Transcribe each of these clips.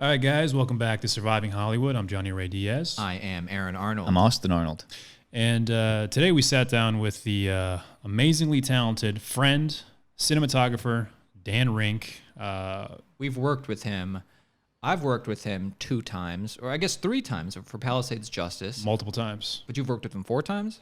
All right, guys, welcome back to Surviving Hollywood. I'm Johnny Ray Diaz. I am Aaron Arnold. I'm Austin Arnold. And today we sat down with the amazingly talented friend, cinematographer, Dan Rink. We've worked with him. I've worked with him 2 times, or I guess 3 times for Palisades Justice. Multiple times. But you've worked with him 4 times?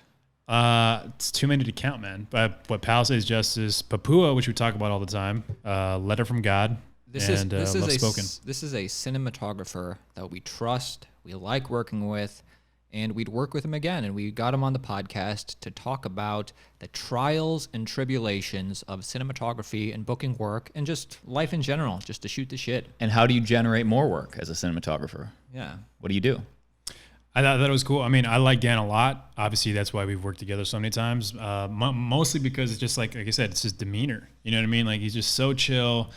It's too many to count, man. But Palisades Justice, Papua, which we talk about all the time, Letter from God, This and is Love Spoken. This is a cinematographer that we trust, we like working with, and we'd work with him again. And we got him on the podcast to talk about the trials and tribulations of cinematography and booking work and just life in general, just to shoot the shit. And how do you generate more work as a cinematographer? Yeah. What do you do? I thought that was cool. I mean, I like Dan a lot. Obviously, that's why we've worked together so many times. Mostly because it's just like I said, it's his demeanor. You know what I mean? Like he's just so chill,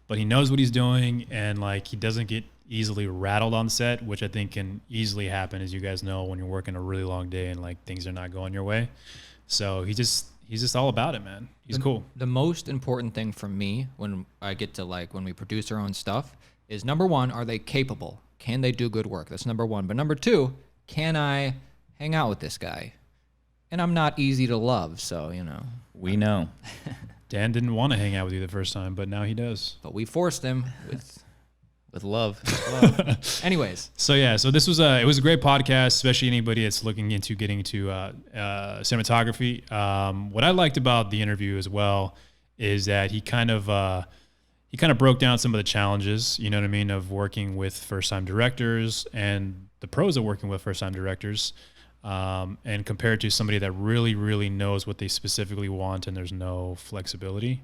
but he knows what he's doing, and like he doesn't get easily rattled on set, which I think can easily happen, as you guys know, when you're working a really long day and like things are not going your way. So he's just all about it, man. He's cool. The most important thing for me when I get to when we produce our own stuff is number 1, are they capable? Can they do good work? That's number 1. But number 2, can I hang out with this guy? And I'm not easy to love, so, you know. We know. Dan didn't want to hang out with you the first time, but now he does. But we forced him With love. Anyways. So this was it was a great podcast, especially anybody that's looking into getting to cinematography. What I liked about the interview as well is that he kind of broke down some of the challenges, you know what I mean, of working with first-time directors and the pros of working with first-time directors, and compared to somebody that really, really knows what they specifically want and there's no flexibility.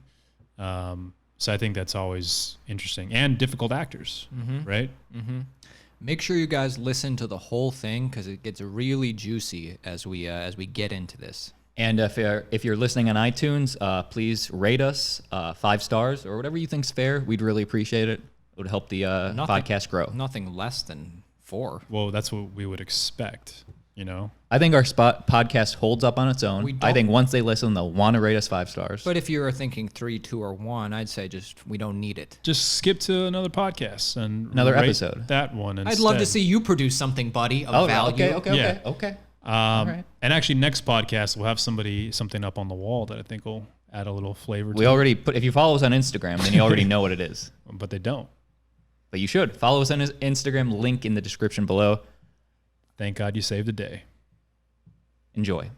So I think that's always interesting, and difficult actors, right? Mm-hmm. Make sure you guys listen to the whole thing because it gets really juicy as we get into this. And if you're listening on iTunes, please rate us 5 stars or whatever you think's fair. We'd really appreciate it. It would help the podcast grow. Nothing less than 4. Well, that's what we would expect, you know? I think our podcast holds up on its own. I think once they listen, they'll want to rate us 5 stars. But if you're thinking 3, 2, or 1, I'd say we don't need it. Just skip to another podcast and another rate episode. That one instead. I'd love to see you produce something, buddy, of value. Okay. All right. And actually, next podcast we'll have something up on the wall that I think will add a little flavor. We already put. If you follow us on Instagram, then you already know what it is. But they don't. But you should follow us on Instagram. Link in the description below. Thank God you saved the day. Enjoy.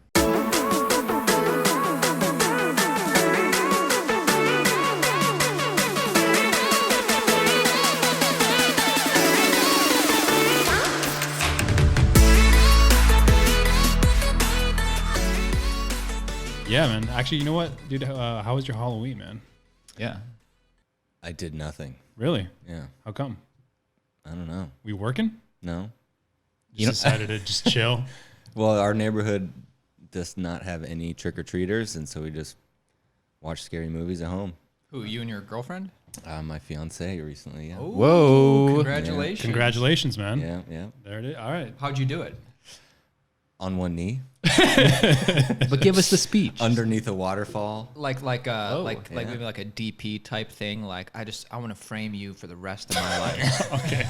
Yeah, man. Actually, you know what, dude? How was your Halloween, man? Yeah. I did nothing. Really? Yeah. How come? I don't know. We working? No. You decided to just chill? Well, our neighborhood does not have any trick-or-treaters, and so we just watch scary movies at home. Who, you and your girlfriend? My fiance recently, yeah. Oh, Whoa. congratulations. Congratulations, man. Yeah. There it is. All right. How'd you do it? On one knee, But give us the speech. underneath a waterfall. Like yeah. maybe like a DP type thing. Like I want to frame you for the rest of my life. Okay.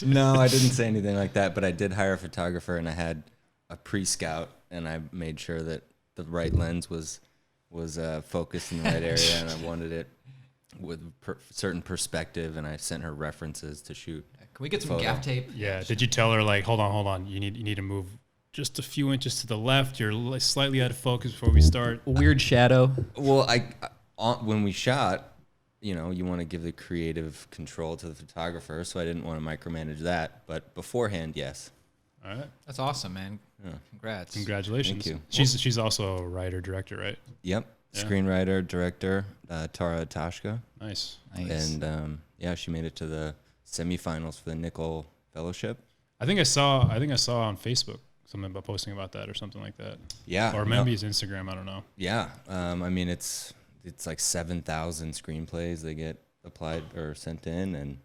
No, I didn't say anything like that, but I did hire a photographer, and I had a pre-scout, and I made sure that the right lens was focused in the right area, and I wanted it with certain perspective, and I sent her references to shoot. Can we get some Photo. gaff tape? Yeah. Did you tell her like, hold on, you need to move just a few inches to the left. You're slightly out of focus before we start. Weird shadow. Well, when we shot, you know, you want to give the creative control to the photographer, so I didn't want to micromanage that. But beforehand, yes. All right. That's awesome, man. Yeah. Congrats. Congratulations. Thank you. She's also a writer director, right? Yep. Yeah. Screenwriter, director, Tara Tashka. Nice. And she made it to the semifinals for the Nickel Fellowship. I think I saw on Facebook something about posting about that or something like that. Yeah. Or maybe it's Instagram. I don't know. Yeah. I mean, it's like 7,000 screenplays they get applied or sent in, and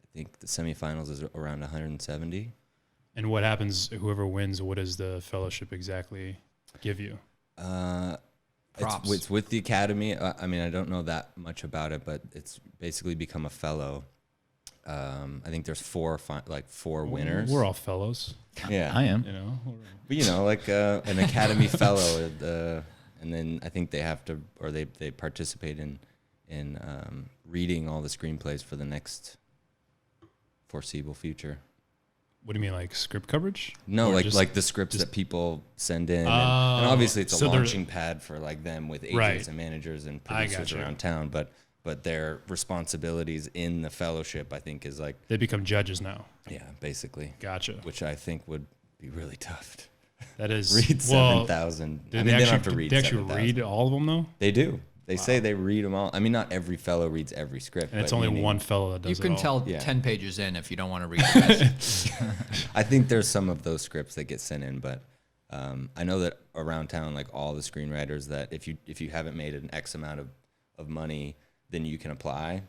I think the semifinals is around 170. And what happens? Whoever wins, what does the fellowship exactly give you? Props. It's with the Academy. I mean, I don't know that much about it, but it's basically become a fellow I think there's four winners. We're all fellows, Yeah, I am. you know. but like an Academy Fellow, and then I think they have to, or they participate in reading all the screenplays for the next foreseeable future. What do you mean, like script coverage? No, Or like the scripts that people send in, and obviously it's a launching pad for like them with agents and managers and producers around town. But their responsibilities in the fellowship, I think, is like they become judges now. Yeah, basically. Gotcha. Which I think would be really tough. That is read 7,000. They don't have to read. They actually read all of them though. They do. They say they read them all. I mean, not every fellow reads every script. And it's only one fellow that does it. You can tell 10 pages in if you don't want to read the rest. I think there's some of those scripts that get sent in, but I know that around town, like all the screenwriters, that if you haven't made an X amount of money, then you can apply.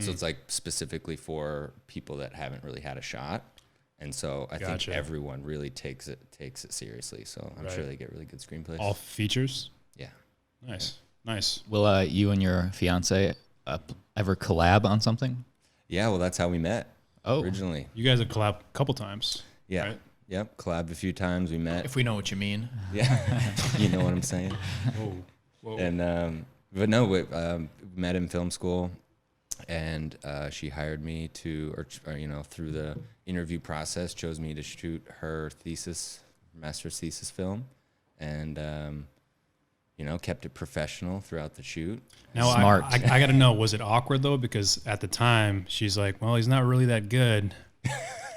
So it's like specifically for people that haven't really had a shot. And so I think everyone really takes it seriously. So I'm sure they get really good screenplays. All features? Yeah. Nice. Will you and your fiance ever collab on something? Yeah, well, that's how we met originally. You guys have collabed a couple times. Yeah. Right? Yep. Collabed a few times. We met. If we know what you mean. Yeah. You know what I'm saying? Whoa. And, but no, we met in film school, and she hired me to, or through the interview process, chose me to shoot her master's thesis film, and, kept it professional throughout the shoot. Now, Smart. I got to know, was it awkward though? Because at the time, she's like, well, he's not really that good,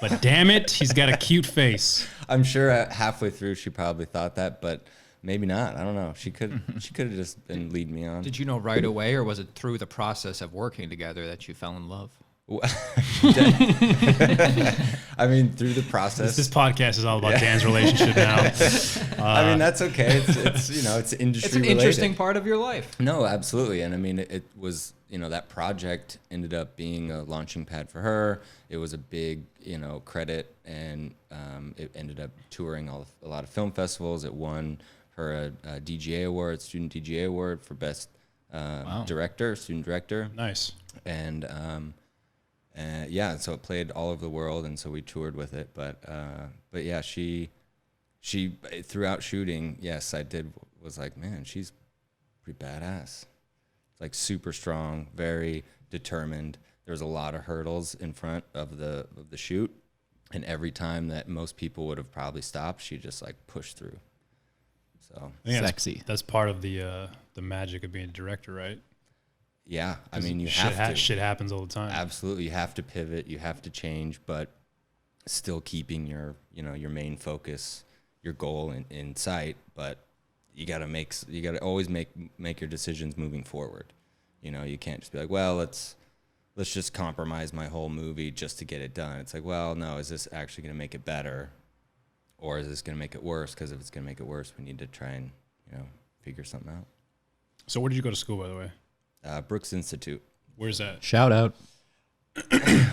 but damn it, he's got a cute face. I'm sure halfway through she probably thought that, but maybe not. I don't know. She could have just been leading me on. Did you know right away, or was it through the process of working together that you fell in love? I mean, through the process. This podcast is all about Dan's relationship now. I mean, that's okay. It's industry. It's an interesting part of your life. No, absolutely. And I mean, it was, that project ended up being a launching pad for her. It was a big, credit, and it ended up touring a lot of film festivals. It won her a DGA award, student DGA award for best student director. Nice. And so it played all over the world, and so we toured with it. But yeah, she throughout shooting, yes, was like, man, she's pretty badass. Like super strong, very determined. There's a lot of hurdles in front of the shoot, and every time that most people would have probably stopped, she just like pushed through. So sexy. That's part of the magic of being a director, right? Yeah, I mean, you have to. Shit happens all the time. Absolutely, you have to pivot, you have to change, but still keeping your main focus, your goal in sight. But you gotta always make your decisions moving forward. You can't just be like, well, let's just compromise my whole movie just to get it done. It's like, well, no, is this actually gonna make it better, or is this gonna make it worse? Because if it's gonna make it worse, we need to try and figure something out. So where did you go to school, by the way? Brooks Institute. Where's that? Shout out.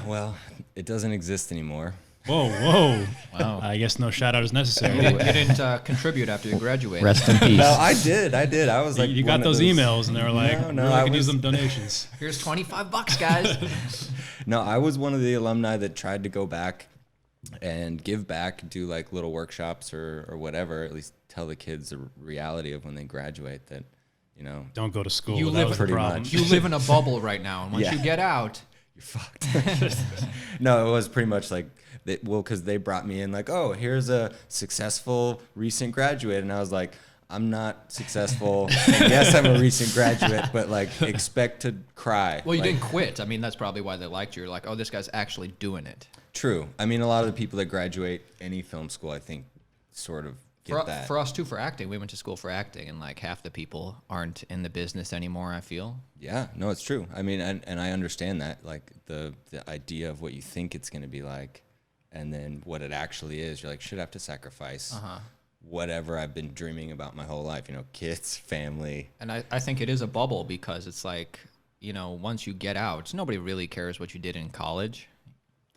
Well, it doesn't exist anymore. Whoa. Wow. I guess no shout out is necessary. You didn't contribute after you graduated. Rest in peace. No, I did. I was like, you got those emails, and they were like, I could use them donations. Here's $25, guys. No, I was one of the alumni that tried to go back and give back, do like little workshops or whatever, at least tell the kids the reality of when they graduate that, don't go to school. You That was the pretty problem. much. You live in a bubble right now, and once you get out, you're fucked. No, it was pretty much like, because they brought me in like, oh, here's a successful recent graduate. And I was like, I'm not successful. And yes, I'm a recent graduate, but like expect to cry. Well, you didn't quit. I mean, that's probably why they liked you. You're like, oh, this guy's actually doing it. True. I mean, a lot of the people that graduate any film school, I think, sort of get that. For us too, for acting, we went to school for acting, and like half the people aren't in the business anymore, I feel. Yeah, no, it's true. I mean, and I understand that, like the idea of what you think it's going to be like, and then what it actually is. You're like, should I have to sacrifice whatever I've been dreaming about my whole life? Kids, family. And I think it is a bubble because it's like, once you get out, nobody really cares what you did in college.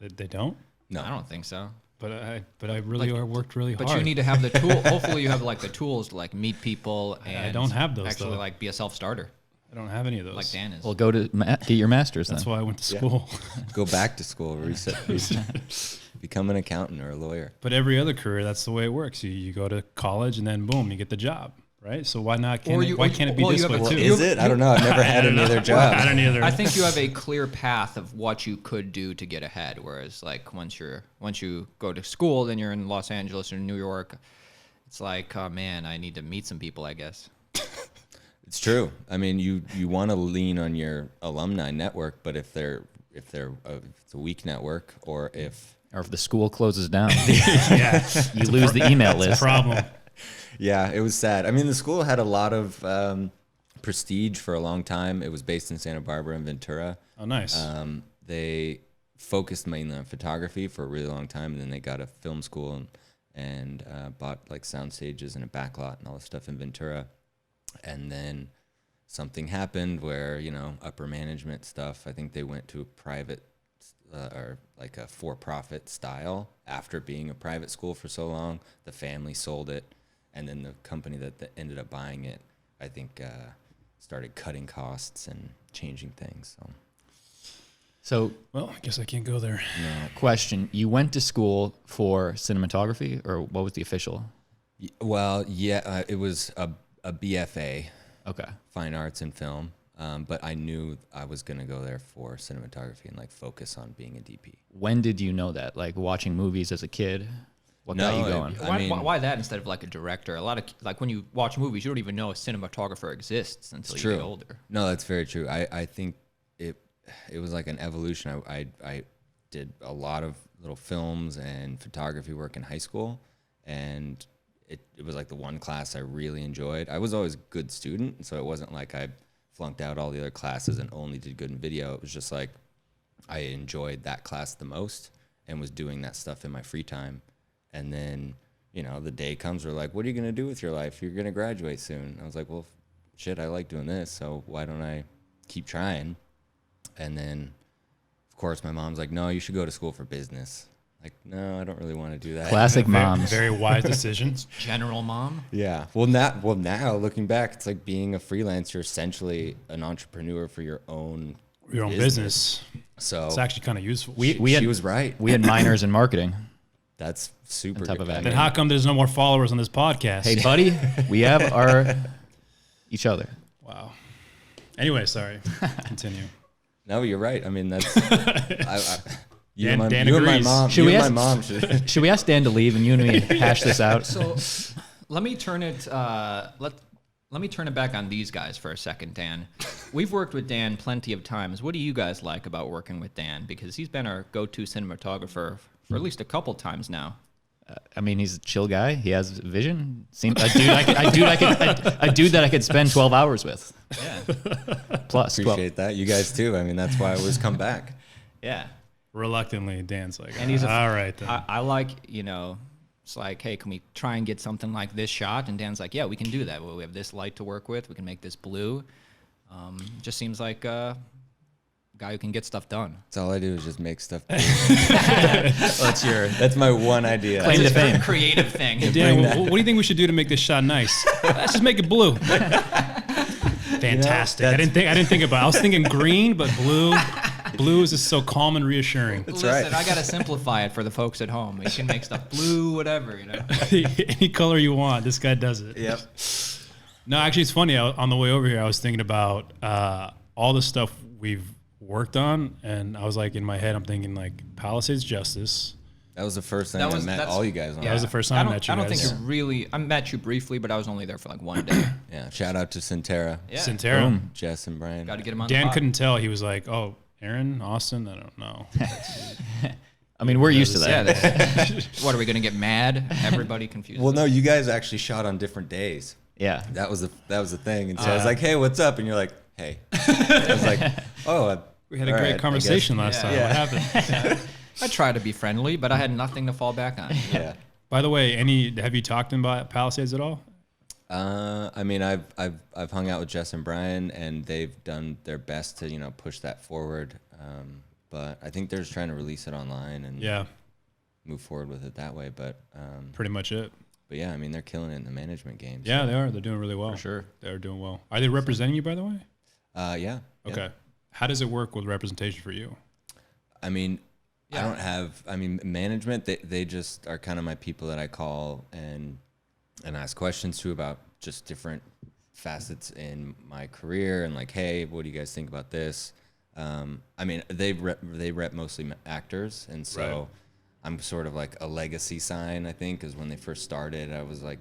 They don't? No, I don't think so. But I really worked really hard. But you need to have the tool. Hopefully, you have like the tools to like meet people and I don't have those, actually though. like be a self-starter. I don't have any of those. Like Dan is. Well, go to get your master's That's then. why I went to school. Go back to school, reset, become an accountant or a lawyer. But every other career, that's the way it works. You go to college and then boom, you get the job, right? So why not? Why can't it be this way too? Is it? I don't know. I've never had any other job. I don't either. I think you have a clear path of what you could do to get ahead. Whereas, like once you go to school, then you're in Los Angeles or New York. It's like, oh man, I need to meet some people, I guess. It's true. I mean, you want to lean on your alumni network, but if it's a weak network, or if the school closes down, Yeah, you lose the email list. problem. yeah, it was sad. I mean, the school had a lot of prestige for a long time. It was based in Santa Barbara and Ventura. Oh, nice. They focused mainly on photography for a really long time, and then they got a film school and bought like sound stages and a backlot and all this stuff in Ventura. And then something happened where, upper management stuff, I think they went to a private or like a for-profit style after being a private school for so long. The family sold it, and then the company that ended up buying it, I think, started cutting costs and changing things. So, Well, I guess I can't go there. question: you went to school for cinematography, or what was the official? Well, yeah, it was a BFA, Okay. Fine Arts and Film, but I knew I was going to go there for cinematography and like focus on being a DP. When did you know that? Like watching movies as a kid? What got you going? Why that instead of like a director? A lot of like when you watch movies, you don't even know a cinematographer exists until you get older. No, that's very true. I think it was like an evolution. I did a lot of little films and photography work in high school, and it was like the one class I really enjoyed. I was always a good student, so it wasn't like I flunked out all the other classes and only did good in video. It was just like I enjoyed that class the most and was doing that stuff in my free time. And then, the day comes where like, what are you going to do with your life? You're going to graduate soon. I was like, well, shit, I like doing this, so why don't I keep trying? And then, of course, my mom's like, no, you should go to school for business. Like, no, I don't really want to do that. Classic moms. Very wise decisions. General mom. Yeah. Well, now looking back, it's like being a freelancer, essentially an entrepreneur for your own business. So It's actually kind of useful. she was right. We had minors in marketing. That's super On top good. of that. Then how come there's no more followers on this podcast? Hey, buddy, we have each other. Wow. Anyway, sorry. Continue. No, you're right. I mean, that's you Dan and my agrees. mom. Should You we and ask- my mom should. Should we ask Dan to leave and you and me hash this out? So let me turn it. Let me turn it back on these guys for a second, Dan. We've worked with Dan plenty of times. What do you guys like about working with Dan? Because he's been our go-to cinematographer for at least a couple times now. I mean, he's a chill guy. He has vision. Seems a dude that I could spend 12 hours with. Yeah. Plus 12. Appreciate that. You guys too. I mean, that's why I always come back. Yeah. Reluctantly, Dan's like, And he's all right then. I like, it's like, hey, can we try and get something like this shot? And Dan's like, yeah, we can do that. Well, we have this light to work with. We can make this blue. Just seems like a guy who can get stuff done. That's all I do is just make stuff. Well, That's my one idea. Claim to fame. Creative thing. Dan, what do you think we should do to make this shot nice? Let's just make it blue. Fantastic. I didn't think about it. I was thinking green, but blue. Blue is just so calm and reassuring. Listen, right. I gotta simplify it for the folks at home. You can make stuff blue, whatever, Any color you want, this guy does it. Yep. No, actually, it's funny. On the way over here, I was thinking about all the stuff we've worked on, and I was like, in my head, I'm thinking like Palisades Justice. That was the first time I met all you guys on. Yeah, that was the first time I met you I don't guys. think I met you briefly, but I was only there for like one day. Yeah. Shout out to Centera, Yeah. Centera. Boom. Jess and Brian. Got to get him on Dan the pod. couldn't tell. He was like, oh, Aaron, Austin? I don't know. I mean, we're used to that. Yeah. What, are we going to get mad? Everybody confused. Well, no, you guys actually shot on different days. Yeah. That was the thing. And so I was like, hey, what's up? And you're like, hey. I was like, oh. We had a great conversation last time. Yeah. What happened? I try to be friendly, but I had nothing to fall back on. Yeah. By the way, have you talked to him about Palisades at all? I mean, I've hung out with Jess and Brian, and they've done their best to push that forward. But I think they're just trying to release it online and move forward with it that way. But Pretty much it. But yeah, I mean, they're killing it in the management game. Yeah, they are. They're doing really well. For sure. They're doing well. Are they representing you, by the way? Yeah. Okay. How does it work with representation for you? I mean, I don't have, management, they just are kind of my people that I call and ask questions to about just different facets in my career and like, hey, what do you guys think about this? They rep mostly actors. And so Right. I'm sort of like a legacy sign, I think, because when they first started, I was like,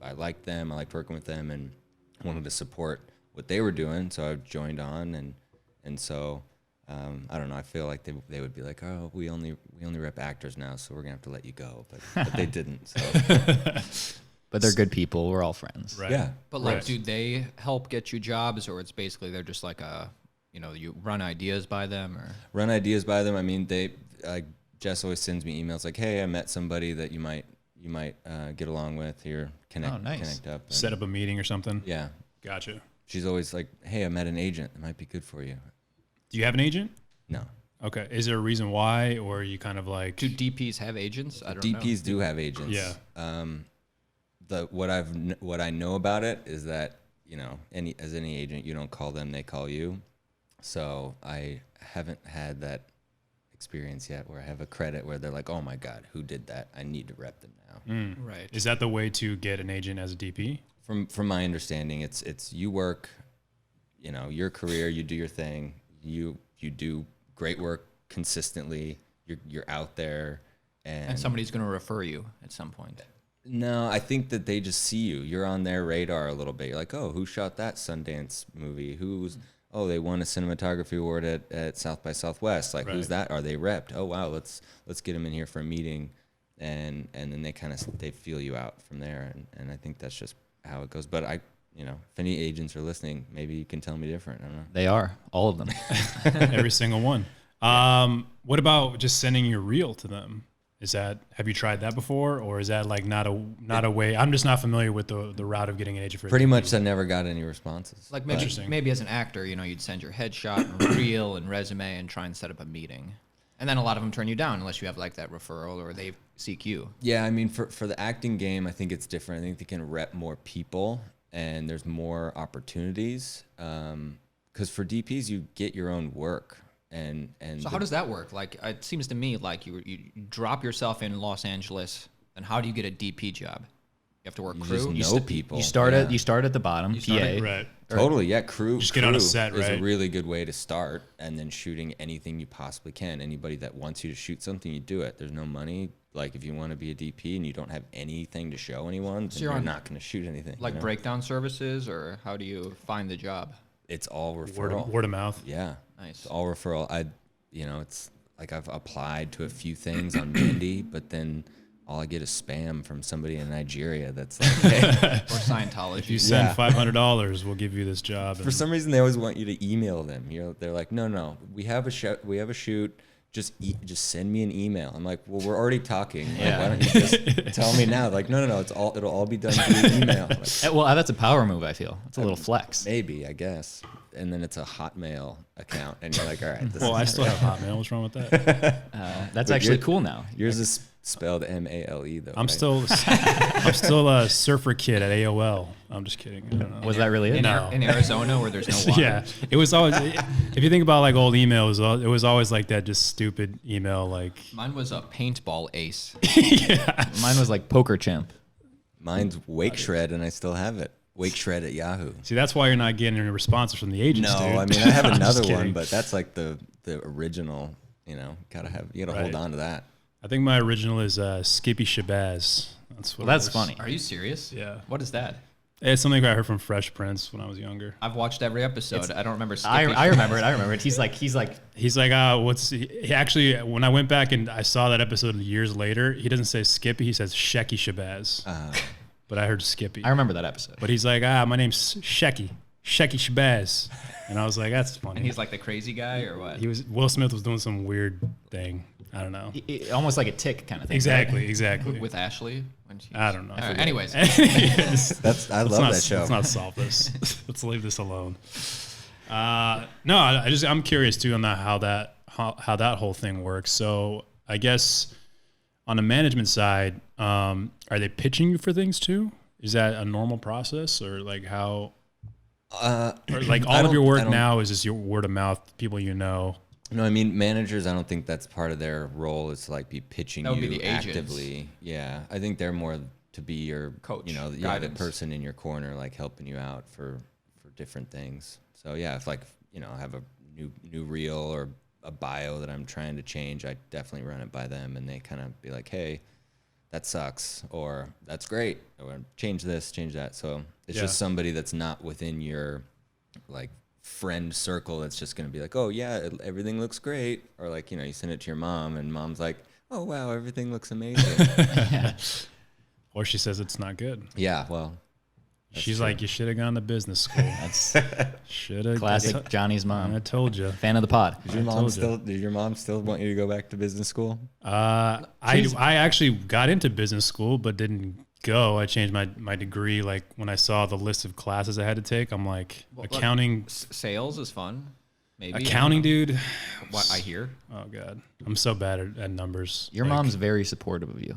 I liked them. I liked working with them and wanted to support what they were doing. So I joined on and so, I don't know. I feel like they would be like, oh, we only rep actors now, so we're gonna have to let you go. But they didn't. So But they're good people. We're all friends. Right. yeah. But like, Right. do they help get you jobs, or it's basically they're just like you run ideas by them, or Run ideas by them. I mean, Jess always sends me emails like, hey, I met somebody that you might get along with here. Oh, nice. Connect up. And Set up a meeting or something? yeah. Gotcha. She's always like, hey, I met an agent that might be good for you. Do you have an agent? No. Okay. Is there a reason why, or are you kind of like... do DPs have agents? I don't know. DPs do have agents. Yeah. What I know about it is that, any agent, you don't call them, they call you. So I haven't had that experience yet where I have a credit where they're like, oh my God, who did that? I need to rep them now. Right. Is that the way to get an agent as a DP? From my understanding, it's you work, your career, you do your thing, you do great work consistently, you're out there, And somebody's going to refer you at some point. No, I think that they just see you. You're on their radar a little bit. You're like, oh, who shot that Sundance movie? They won a cinematography award at South by Southwest. Like, who's Right. that? Are they repped? Oh wow, let's get them in here for a meeting, and then they feel you out from there, and I think that's just how it goes. But if any agents are listening, maybe you can tell me different. I don't know. They are, all of them. Every single one. What about just sending your reel to them? Have you tried that before, or is that like not a way? I'm just not familiar with the route of getting an agent for Pretty a DP. much, I never got any responses. Like Interesting. maybe as an actor, you'd send your headshot and reel and resume and try and set up a meeting. And then a lot of them turn you down unless you have like that referral or they seek you. Yeah, I mean, for the acting game, I think it's different. I think they can rep more people, and there's more opportunities. Because for DPs, you get your own work, and So how does that work? Like, it seems to me like you drop yourself in Los Angeles, and how do you get a DP job? You have to work you crew. just know people. You start yeah. at the bottom, PA. Right. Totally, yeah. Crew. Just get on a crew set, is right? a really good way to start, and then shooting anything you possibly can. Anybody that wants you to shoot something, you do it. There's no money. Like if you want to be a DP and you don't have anything to show anyone, then you're you're on, not going to shoot anything. Like breakdown services, or how do you find the job? It's all referral. Word of mouth. Yeah, Nice. It's all referral. It's like I've applied to a few things on Mandy, but then all I get is spam from somebody in Nigeria that's like, hey. Or Scientology. If you send Yeah. $500, we'll give you this job. For some reason, they always want you to email them. They're like, no, we have a shoot. Just send me an email. I'm like, well, we're already talking. Like, Yeah. why don't you just tell me now? Like, no, it'll all be done through email. Like, Well, that's a power move, I feel. It's a little flex. maybe, I guess. And then it's a Hotmail account, and you're like, all right. This Well, I is still have Hotmail. What's wrong with that? That's But actually you're- cool now. yours is spelled MALE though. I'm right? still a surfer kid at AOL. I'm just kidding. I don't know. Was that really it? No. In Arizona where there's no water. Yeah, it was always. If you think about like old emails, it was always like that, just stupid email. Like, Mine was a paintball ace. Mine was like Poker Champ. Mine's Wake Shred, and I still have it. Wake Shred at Yahoo. see, that's why you're not getting any responses from the agents. No, dude. I mean I have I'm just another one, kidding. but that's like the original. You gotta hold Right. on to that. I think my original is Skippy Shabazz. That's what. Well, it that's was. funny. Are you serious? Yeah. What is that? It's something I heard from Fresh Prince when I was younger. I've watched every episode. I don't remember. I Skippy remember it. I remember it. He's like, He's like, he actually, when I went back and I saw that episode years later, he doesn't say Skippy, he says Shecky Shabazz. But I heard Skippy. I remember that episode. But he's like, my name's Shecky Shabazz. And I was like, that's funny. And he's like the crazy guy, or what? Will Smith was doing some weird thing. I don't know. Almost like a tick kind of thing. Exactly. With Ashley. When she, I don't know. All right, anyways, I love that show. Let's not solve this. Let's leave this alone. No, I'm curious too on how that whole thing works. So I guess on the management side, are they pitching you for things too? Is that a normal process, or like how? Or like all of your work now is just your word of mouth, people you know. No, I mean managers. I don't think that's part of their role. Is to like be pitching That would you be the agents. actively. Yeah, I think they're more to be your Coach, You know, the guidance. person in your corner, like helping you out for different things. So yeah, if like I have a new reel or a bio that I'm trying to change, I definitely run it by them, and they kind of be like, hey, that sucks, or that's great, or change this, change that. So it's just somebody that's not within your like friend circle that's just going to be like, oh yeah, everything looks great, or like you send it to your mom and mom's like, oh wow, everything looks amazing. Or she says it's not good. Yeah, well, She's true. like, you should have gone to business school. That's Should have. classic Johnny's I mom. told you. Fan of the pod. Did your mom still want you to go back to business school? I actually got into business school, but didn't go. I changed my degree. Like when I saw the list of classes I had to take, I'm like, accounting. Sales is fun. Maybe Accounting, dude. What I hear. Oh god, I'm so bad at numbers. Your mom's very supportive of you.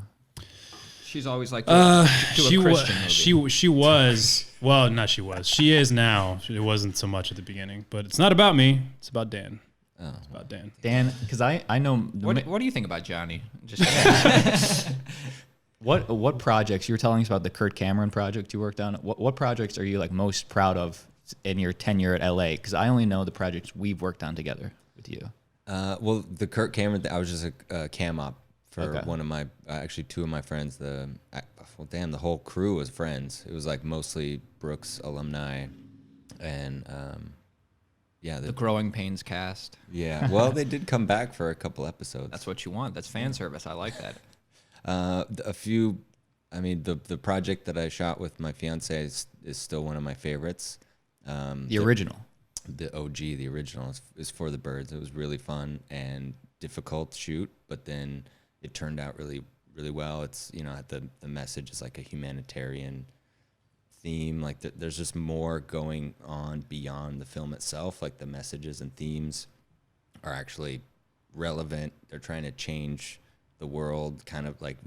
She's always like, do a Christian movie. She was. Well, not she was. She is now. It wasn't so much at the beginning, but it's not about me. It's about Dan. Oh. It's about Dan. Dan, because I know What do you think about Johnny? Just what projects you were telling us about the Kurt Cameron project you worked on. What projects are you like most proud of in your tenure at LA? Because I only know the projects we've worked on together with you. Well, the Kurt Cameron thing, I was just a cam op for Okay. one of my, actually two of my friends. The whole crew was friends. It was like mostly Brooks alumni, and the Growing Pains cast. yeah. Well, they did come back for a couple episodes. That's what you want. That's fan service. I like that. A few. I mean, the project that I shot with my fiance is still one of my favorites. The original. The OG, the original, is For the Birds. It was really fun and difficult to shoot, but then it turned out really, really well. It's the message is like a humanitarian theme. Like there's just more going on beyond the film itself. Like the messages and themes are actually relevant. They're trying to change the world, kind of like,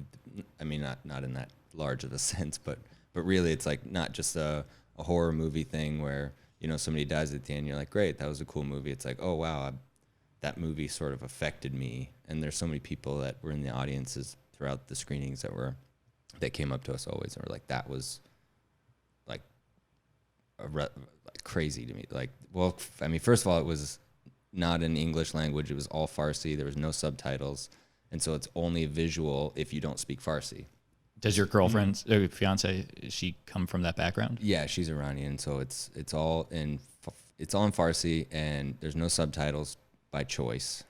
I mean, not in that large of a sense, but really, it's like not just a horror movie thing where somebody dies at the end. You're like, great, that was a cool movie. It's like, oh wow, that movie sort of affected me. And there's so many people that were in the audiences throughout the screenings that came up to us always and were like, that was like like crazy to me. Like, well, I mean, first of all, it was not in English language. It was all Farsi. There was no subtitles. And so it's only visual if you don't speak Farsi. Does your girlfriend, or fiance, she come from that background? Yeah, she's Iranian, so it's all in Farsi, and there's no subtitles by choice,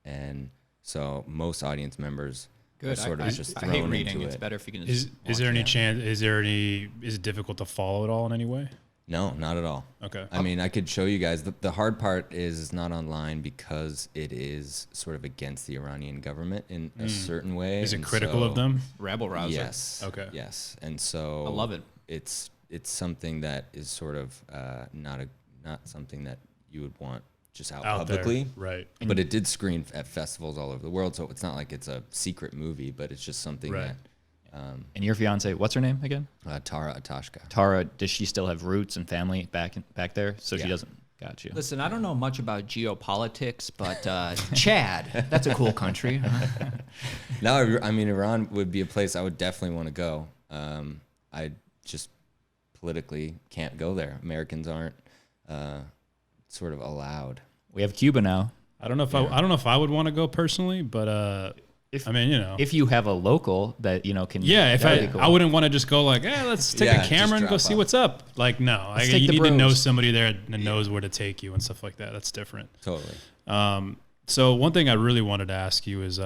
and so most audience members are sort of just I thrown hate into reading. it. It's better if you can Is just there any watch it. chance? Is it difficult to follow it all in any way? No, not at all. Okay. I mean, I could show you guys. The hard part is it's not online because it is sort of against the Iranian government in a certain way. Is it and critical so- of them? Rabble rouser. Yes. Okay. Yes, and so I love it. It's something that is sort of not something that you would want just out publicly. There. Right. But it did screen at festivals all over the world, so it's not like it's a secret movie, but it's just something Right. that And your fiance, what's her name again? Tara Atashka. Tara. Does she still have roots and family back there? So she Yeah. doesn't. Got you. Listen, I don't know much about geopolitics, but Chad, that's a cool country. No, I mean, Iran would be a place I would definitely want to go. I just politically can't go there. Americans aren't sort of allowed. We have Cuba now. I don't know if I would want to go personally, but I mean, If you have a local that can. yeah, if that'd be cool. I wouldn't want to just go like, hey, let's take Yeah, a camera just and go drop see off. what's up. Like, no, Let's take you the need to know bros. somebody there that knows where to take you and stuff like that. That's different. Totally. So one thing I really wanted to ask you is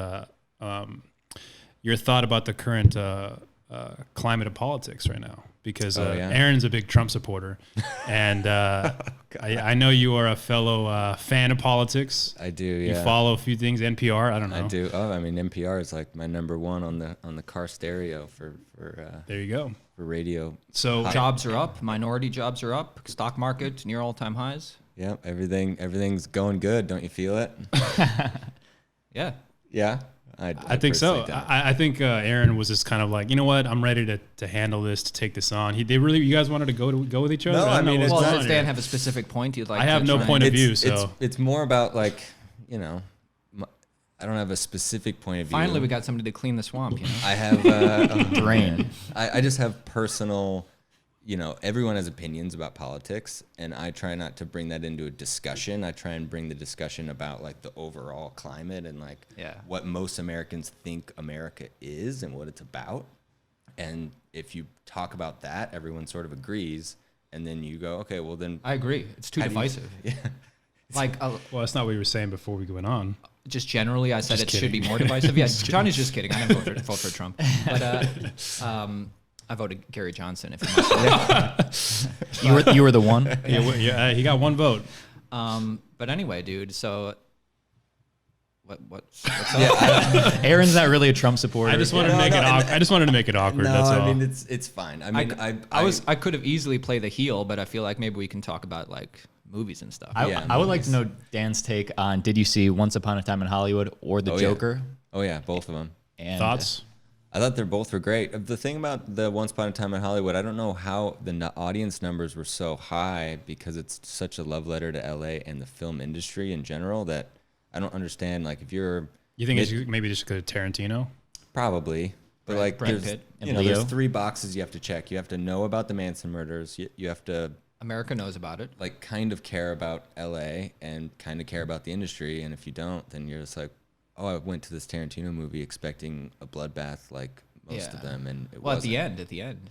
your thought about the current climate of politics right now, because yeah. Aaron's a big Trump supporter, and I know you are a fellow fan of politics. I do. You Yeah. follow a few things, NPR. I don't know. I do. Oh, I mean, NPR is like my number one on the car stereo for There you go. radio. So Jobs are up. Minority jobs are up. Stock market near all-time highs. Yep, everything's going good. Don't you feel it? Yeah. Yeah. I think so. personally don't. I think Aaron was just kind of like, you know what, I'm ready to handle this, to take this on. You guys wanted to go with each other? No, I don't know I mean, what's it's Well, going does on Dan here. have a specific point you'd like? I have to no try point and- of view, so it's more about like, you know, I don't have a specific point of view. Finally, we got somebody to clean the swamp. You know. I have Drain. I just have personal, you know, everyone has opinions about politics, and I try not to bring that into a discussion. I try and bring the discussion about like the overall climate and like what most Americans think America is and what it's about. And if you talk about that, everyone sort of agrees, and then you go, okay, well then I agree. It's too how do you- divisive. Yeah. Like, well, that's not what you were saying before we went on. just generally, I said Just it should be kidding. more divisive. Yes, Johnny's just kidding. I didn't vote for Trump, but I voted Gary Johnson. If you must You were the one. Yeah, he got one vote. But anyway, dude. So what's up? Aaron's not really a Trump supporter. I just wanted to make it awkward. I just wanted to make it awkward. No, That's all. I mean it's fine. I mean I could have easily played the heel, but I feel like maybe we can talk about like movies and stuff. I would like to know Dan's take on, did you see Once Upon a Time in Hollywood or The Oh, yeah. Joker? Oh yeah, both of them. And Thoughts? I thought they both were great. The thing about the Once Upon a Time in Hollywood, I don't know how the audience numbers were so high because it's such a love letter to LA and the film industry in general that I don't understand. Like if you're You think it's maybe just because of Tarantino? probably, but like Brad there's Pitt and you know Leo. there's 3 boxes you have to check. You have to know about the Manson murders. You have to America knows about it. like kind of care about LA and kind of care about the industry. And if you don't, then you're just like, oh, I went to this Tarantino movie expecting a bloodbath like most of them, and it well, wasn't. at the end,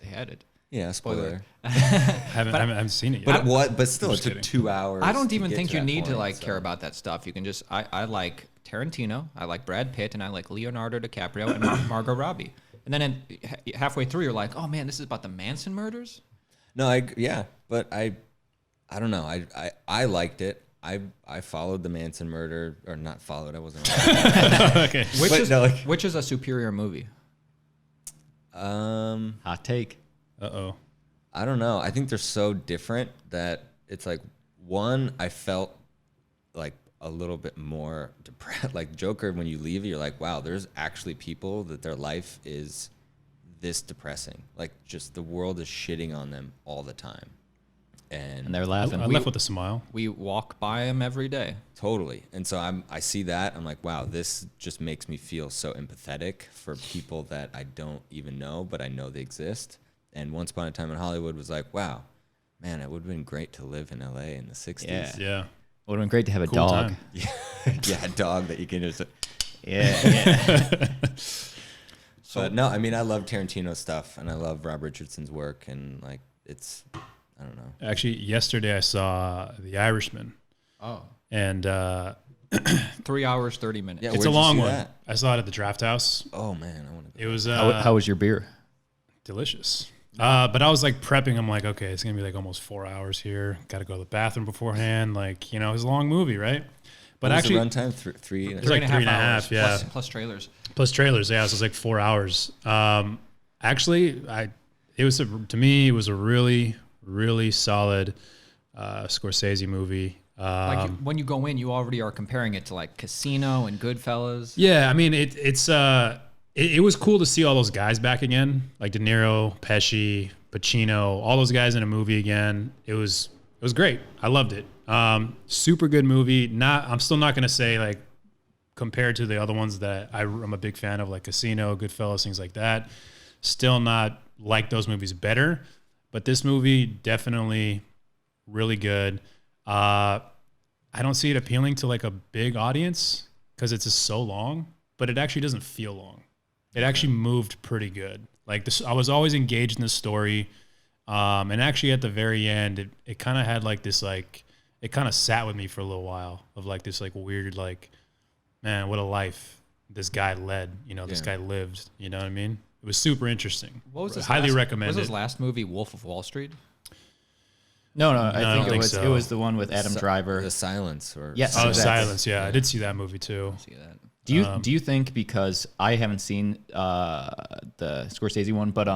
they had it. Yeah, spoiler. I haven't seen it yet. But still, it Just took kidding. 2 hours. I don't to even get think you that need to point, like so. care about that stuff. You can just I like Tarantino, I like Brad Pitt, and I like Leonardo DiCaprio and Margot Robbie. And then halfway through, you're like, oh man, this is about the Manson murders. No, but I don't know. I liked it. I followed the Manson murder, or not followed. I wasn't. Okay. Which is a superior movie? hot take. Uh-oh. I don't know. I think they're so different that it's like one, I felt like a little bit more depressed. Like Joker, when you leave, you're like, wow, there's actually people that their life is this depressing. Like just the world is shitting on them all the time. And they're I laughing. left with a smile. We walk by him every day. Totally. And so I see that. I'm like, wow, this just makes me feel so empathetic for people that I don't even know, but I know they exist. And Once Upon a Time in Hollywood was like, wow, man, it would have been great to live in LA in the 60s. Yeah. Yeah. It would have been great to have a Cool dog. time. Yeah, a dog that you can just. Yeah. But no, I mean, I love Tarantino stuff and I love Rob Richardson's work. And like, it's, I don't know. Actually, yesterday I saw The Irishman. Oh. And 3 hours, 30 minutes. Yeah, it's where'd a you long see one. that? I saw it at the Draft House. Oh, man, I want to It was How was your beer? delicious. But I was like prepping. I'm like, okay, it's going to be like almost 4 hours here. Got to go to the bathroom beforehand. Like, you know, it's a long movie, right? But actually, the runtime? Three. It's like 3.5 hours, yeah. plus trailers. Plus trailers, yeah. So it's like 4 hours. Actually, to me, it was a really, really solid Scorsese movie. Like when you go in, you already are comparing it to like Casino and Goodfellas. Yeah, I mean, it was cool to see all those guys back again, like De Niro, Pesci, Pacino, all those guys in a movie again. It was great. I loved it. Super good movie. I'm still not gonna say like compared to the other ones that I'm a big fan of, like Casino, Goodfellas, things like that. Still not like those movies better, but this movie definitely really good. I don't see it appealing to like a big audience because it's just so long, but it actually doesn't feel long. It actually moved pretty good. Like this, I was always engaged in the story. And actually at the very end, it kind of had like this, like, it kind of sat with me for a little while of like this, like weird, like, man, what a life this guy led, this guy lived, you know what I mean? It was super interesting. What was his Highly last, recommend Was it. his last movie Wolf of Wall Street? No, I I don't think think it so. was the one with Adam Driver. The Silence. Or Yes. Oh, Exactly. Silence. Yeah, I did see that movie too. See that? Do you think, because I haven't seen the Scorsese one, but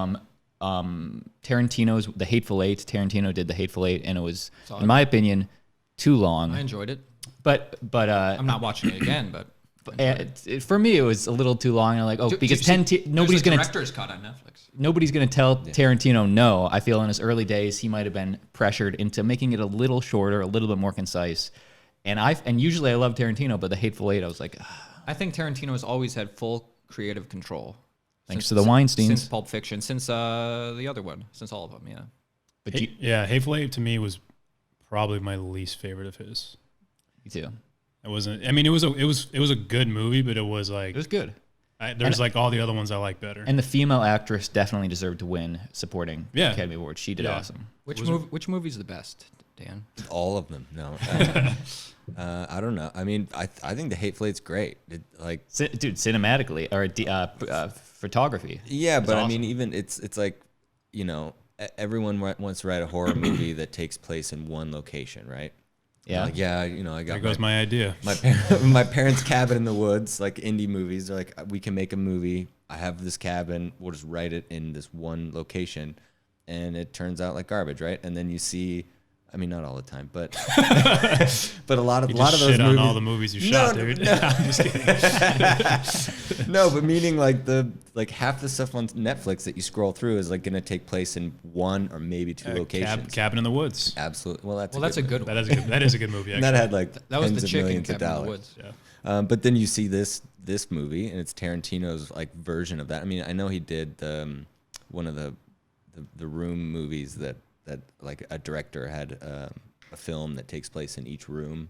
Tarantino's The Hateful Eight, Tarantino did The Hateful Eight, and it was, in my opinion, too long. I enjoyed it. But I'm not watching it again, but For me, it was a little too long. I'm like, because nobody's gonna director's cut on Netflix. Nobody's gonna tell Tarantino no. I feel in his early days he might have been pressured into making it a little shorter, a little bit more concise. And usually I love Tarantino, but the Hateful Eight, I was like, I think Tarantino has always had full creative control. Thanks to the Weinsteins. Since Pulp Fiction, since the other one, since all of them, yeah. But Hateful Eight to me was probably my least favorite of his. Me too. It wasn't. I mean, it was a good movie, but it was like It was good. There's like all the other ones I like better. And the female actress definitely deserved to win supporting Academy Award. She did awesome. Which movie's the best, Dan? All of them. No. I don't know. I mean, I think the Hateful Eight's great. Dude, cinematically or photography. Yeah, but awesome. I mean, even it's like, everyone wants to write a horror movie that takes place in one location, right? Yeah. Like, I got There goes my idea. my parents' cabin in the woods, like indie movies. They're like, we can make a movie. I have this cabin. We'll just write it in this one location, and it turns out like garbage, right? And then you see, I mean, not all the time, but but a lot of those shit movies. on all the movies you shot, dude. No. I'm just kidding. No, but meaning like half the stuff on Netflix that you scroll through is like going to take place in one or maybe two locations. Cabin in the Woods. Absolutely. Well, that's a good That one. is a good movie. Actually. That had like That was tens the of chicken millions of Cabin in the dollars. Woods. Yeah. But then you see this movie, and it's Tarantino's like version of that. I mean, I know he did one of the Room movies that like a director had a film that takes place in each room.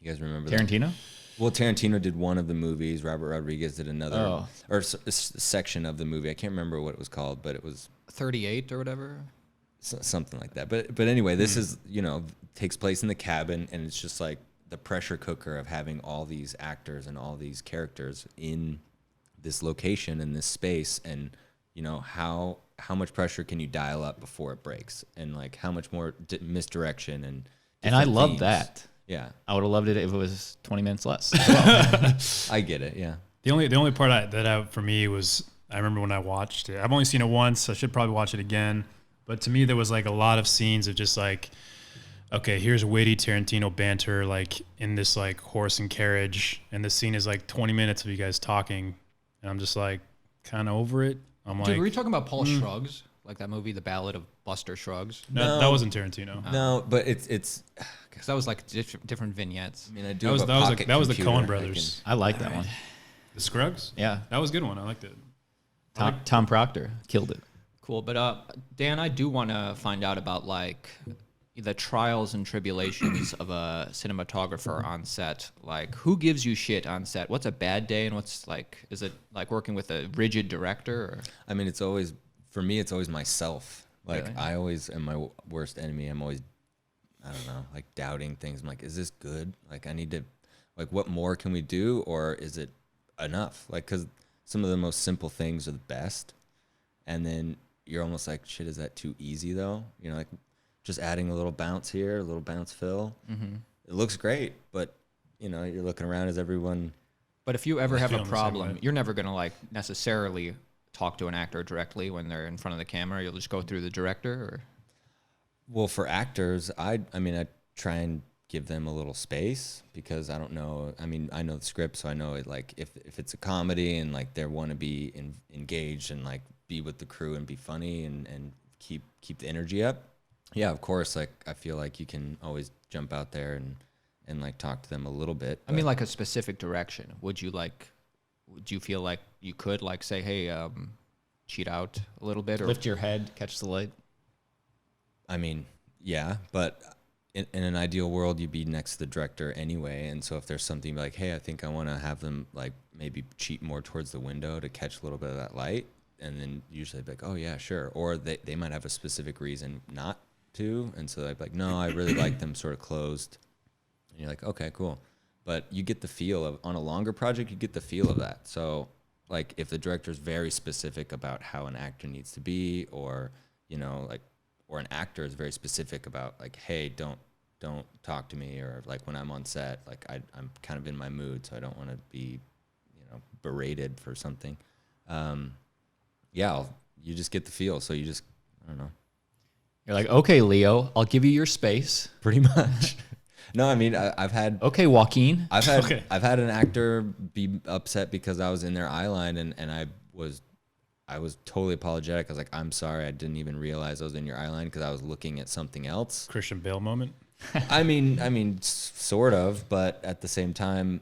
You guys remember Tarantino? that? Well, Tarantino did one of the movies. Robert Rodriguez did another, or a section of the movie. I can't remember what it was called, but it was 38 or whatever. something like that. But anyway, this is takes place in the cabin, and it's just like the pressure cooker of having all these actors and all these characters in this location in this space, and how much pressure can you dial up before it breaks, and like how much more misdirection and I love themes. that. Yeah, I would have loved it if it was 20 minutes less. I get it. Yeah, The only part for me was, I remember when I watched it. I've only seen it once. I should probably watch it again. But to me, there was like a lot of scenes of just like, okay, here's witty Tarantino banter, like in this like horse and carriage, and the scene is like 20 minutes of you guys talking, and I'm just like kind of over it. I'm Dude, like, were you talking about Paul Shrugs? Like that movie, The Ballad of Buster Shrugs? no, that wasn't Tarantino. no, but it's. Because that was like different vignettes. I mean, I do. That was have a that was pocket that was the computer. Coen brothers. I like that one. The Scruggs. Yeah. That was a good one. I liked it. Tom Proctor killed it. Cool, but Dan, I do want to find out about like the trials and tribulations of a cinematographer on set. Like, who gives you shit on set? What's a bad day, and what's like? Is it like working with a rigid director? Or? I mean, for me, it's always myself. Like, Really? I always am my worst enemy. I'm always, I don't know, like doubting things. I'm like, is this good? Like, I need to, like, what more can we do? Or is it enough? Like, because some of the most simple things are the best. And then you're almost like, shit, is that too easy though? Like just adding a little bounce here, a little bounce fill. Mm-hmm. It looks great, but you're looking around as everyone. But if you ever have a feeling the same problem, way. you're never gonna like necessarily talk to an actor directly when they're in front of the camera. You'll just go through the director. Or Well, for actors, I try and give them a little space because I don't know. I mean, I know the script, so I know it. Like if it's a comedy and like they want to be engaged and like be with the crew and be funny and keep the energy up. Yeah, of course. Like I feel like you can always jump out there and like talk to them a little bit. I mean, like a specific direction. Would you feel like you could like say, hey, cheat out a little bit, or Lift your head, catch the light. I mean, yeah, but in an ideal world, you'd be next to the director anyway. And so if there's something like, hey, I think I want to have them like maybe cheat more towards the window to catch a little bit of that light. And then usually they'd be like, oh yeah, sure. Or they might have a specific reason not to. And so they'd be like, no, I really like them sort of closed. And you're like, okay, cool. But you get the feel of, on a longer project, you get the feel of that. So like if the director's very specific about how an actor needs to be, or, or an actor is very specific about like, hey, don't talk to me, or like when I'm on set, like I'm kind of in my mood, so I don't want to be, berated for something. You just get the feel. So you just, I don't know. You're like, okay, Leo, I'll give you your space. Pretty much. No, I mean, I've had Okay, Joaquin. I've had Okay. I've had an actor be upset because I was in their eye line and I was totally apologetic. I was like, I'm sorry, I didn't even realize I was in your eye line because I was looking at something else. Christian Bale moment. I mean, sort of, but at the same time,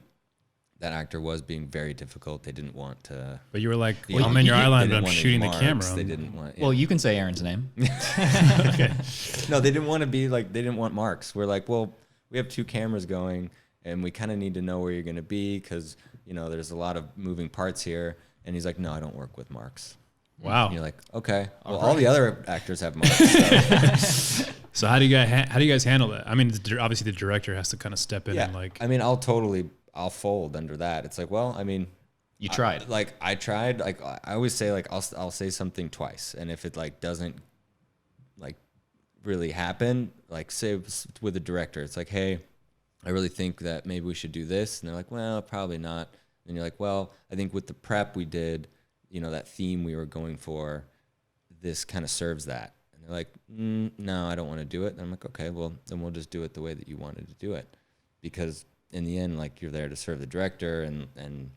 that actor was being very difficult. They didn't want to. But you were like, Well, I'm in your they eye line, didn't but I'm want any shooting the marks. camera. They didn't want. Well, you can say Aaron's name. Okay. No, they didn't want to be like. They didn't want marks. We're like, well, we have 2 cameras going, and we kind of need to know where you're going to be because there's a lot of moving parts here. And he's like, no, I don't work with marks. Wow. And you're like, okay. Well, all the other actors have marks. So. So how do you guys handle that? I mean, obviously the director has to kind of step in Yeah, and like. I mean, I'll fold under that. It's like, well, I mean, You tried. I tried. Like I always say, like I'll say something twice, and if it like doesn't like really happen, like say with a director, it's like, hey, I really think that maybe we should do this, and they're like, well, probably not. And you're like, well, I think with the prep we did, that theme we were going for, this kind of serves that. And they're like, no, I don't want to do it. And I'm like, okay, well, then we'll just do it the way that you wanted to do it. Because in the end, like you're there to serve the director and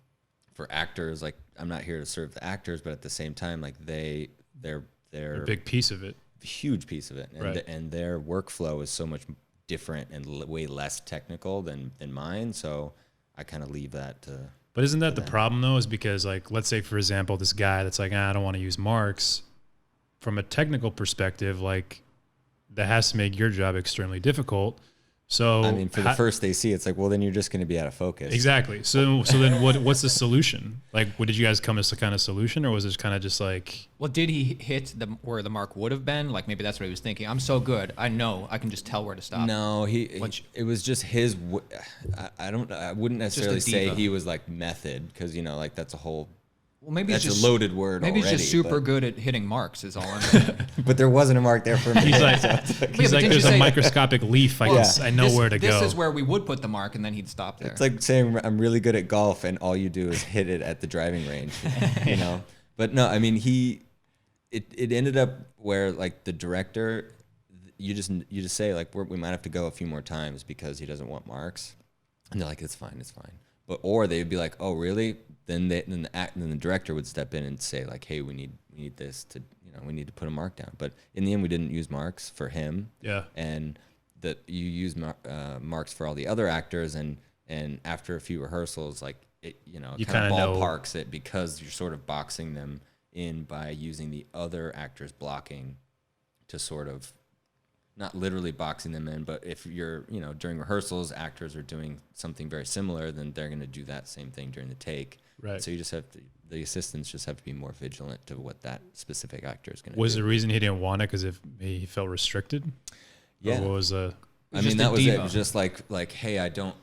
for actors, like I'm not here to serve the actors, but at the same time, like they're a big piece of it. huge piece of it. And, Right. and their workflow is so much different and way less technical than mine. So I kind of leave that to. But isn't that the problem though? Is because like, let's say for example, this guy that's like, I don't want to use marks. From a technical perspective, like that has to make your job extremely difficult. So I mean, for the first they see, it's like, well, then you're just going to be out of focus. Exactly. So then what's the solution? Like, what did you guys come to some kind of solution, or was it kind of just like? Well, did he hit where the mark would have been? Like maybe that's what he was thinking. I'm so good, I know I can just tell where to stop. No, it was just his. I wouldn't necessarily say diva. he was like method because like that's a whole. Well, maybe That's it's just a loaded word. Maybe already, he's just super but, good at hitting marks. Is all I'm saying. But there wasn't a mark there for me. He's like, but there's didn't you a say- microscopic leaf. I know where to go. This is where we would put the mark, and then he'd stop there. It's like saying I'm really good at golf, and all you do is hit it at the driving range. But no, I mean it ended up where like the director, you just say like we might have to go a few more times because he doesn't want marks, and they're like it's fine. But or they'd be like, oh really? Then the director would step in and say like, hey, we need this to we need to put a mark down. But in the end, we didn't use marks for him. Yeah. And that you use marks for all the other actors, and after a few rehearsals, like it You kind of kinda ballparks it because you're sort of boxing them in by using the other actors blocking to sort of. Not literally boxing them in, but if you're, during rehearsals, actors are doing something very similar, then they're going to do that same thing during the take. Right. So you just have to, the assistants just have to be more vigilant to what that specific actor is going to do. Was the reason he didn't want it because if he felt restricted? Yeah. Or what was It I was mean, just that a was it. diva. It was just like, hey, I don't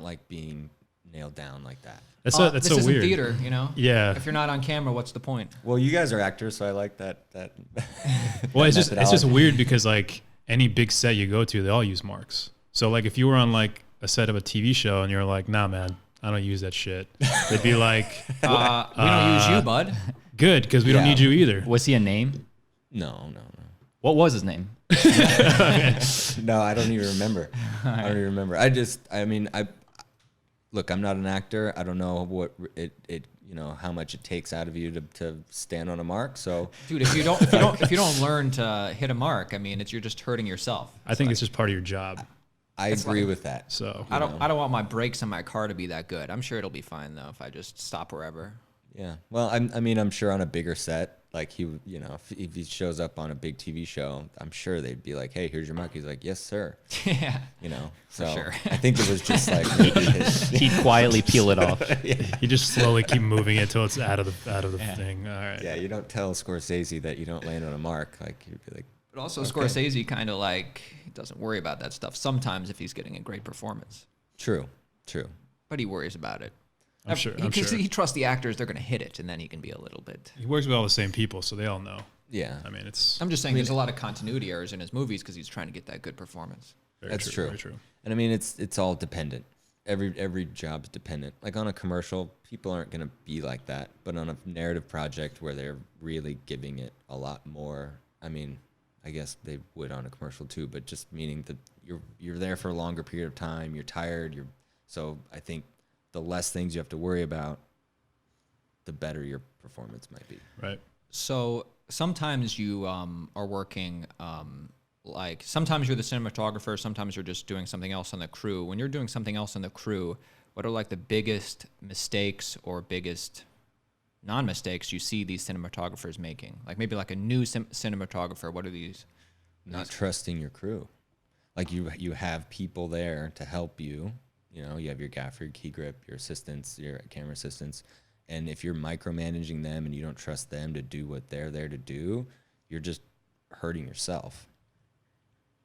like being nailed down like that. That's This so isn't weird. theater, Yeah. If you're not on camera, what's the point? Well, you guys are actors, so I like that. Well, it's just methodology. weird because like any big set you go to, they all use marks. So like if you were on like a set of a TV show and you're like, nah, man, I don't use that shit. They'd be like, We don't use you, bud. good, because we don't Yeah. need you either. Was he a name? No. What was his name? No, I don't even remember. Look, I'm not an actor. I don't know what it how much it takes out of you to stand on a mark. So, Dude, if you don't learn to hit a mark, I mean, you're just hurting yourself. I think it's just part of your job. I agree with that. So I don't want my brakes on my car to be that good. I'm sure it'll be fine though if I just stop wherever. Yeah. Well, I'm sure on a bigger set, like he, if he shows up on a big TV show, I'm sure they'd be like, "Hey, here's your mark." He's like, "Yes, sir." Yeah. So sure. I think it was just like maybe his. He'd quietly peel it off. you just slowly keep moving it till it's out of the thing. All right. Yeah, you don't tell Scorsese that you don't land on a mark. Like you'd be like, But also Scorsese kind of like doesn't worry about that stuff sometimes if he's getting a great performance. true. But he worries about it. I'm sure. He trusts the actors; they're going to hit it, and then he can be a little bit. He works with all the same people, so they all know. Yeah, I mean, it's I'm just saying, there's a lot of continuity errors in his movies because he's trying to get that good performance. that's true. Very true. And I mean, it's all dependent. Every job's dependent. Like on a commercial, people aren't going to be like that. But on a narrative project where they're really giving it a lot more, I mean, I guess they would on a commercial too, but just meaning that you're there for a longer period of time. You're tired. So I think the less things you have to worry about, the better your performance might be. Right. So sometimes you are working, like sometimes you're the cinematographer, sometimes you're just doing something else on the crew. When you're doing something else on the crew, what are like the biggest mistakes or biggest non-mistakes you see these cinematographers making? Like maybe like a new cinematographer, what are these? Not trusting your crew. Like you have people there to help you. You know, you have your gaffer, your key grip, your assistants, your camera assistants. And if you're micromanaging them and you don't trust them to do what they're there to do, you're just hurting yourself.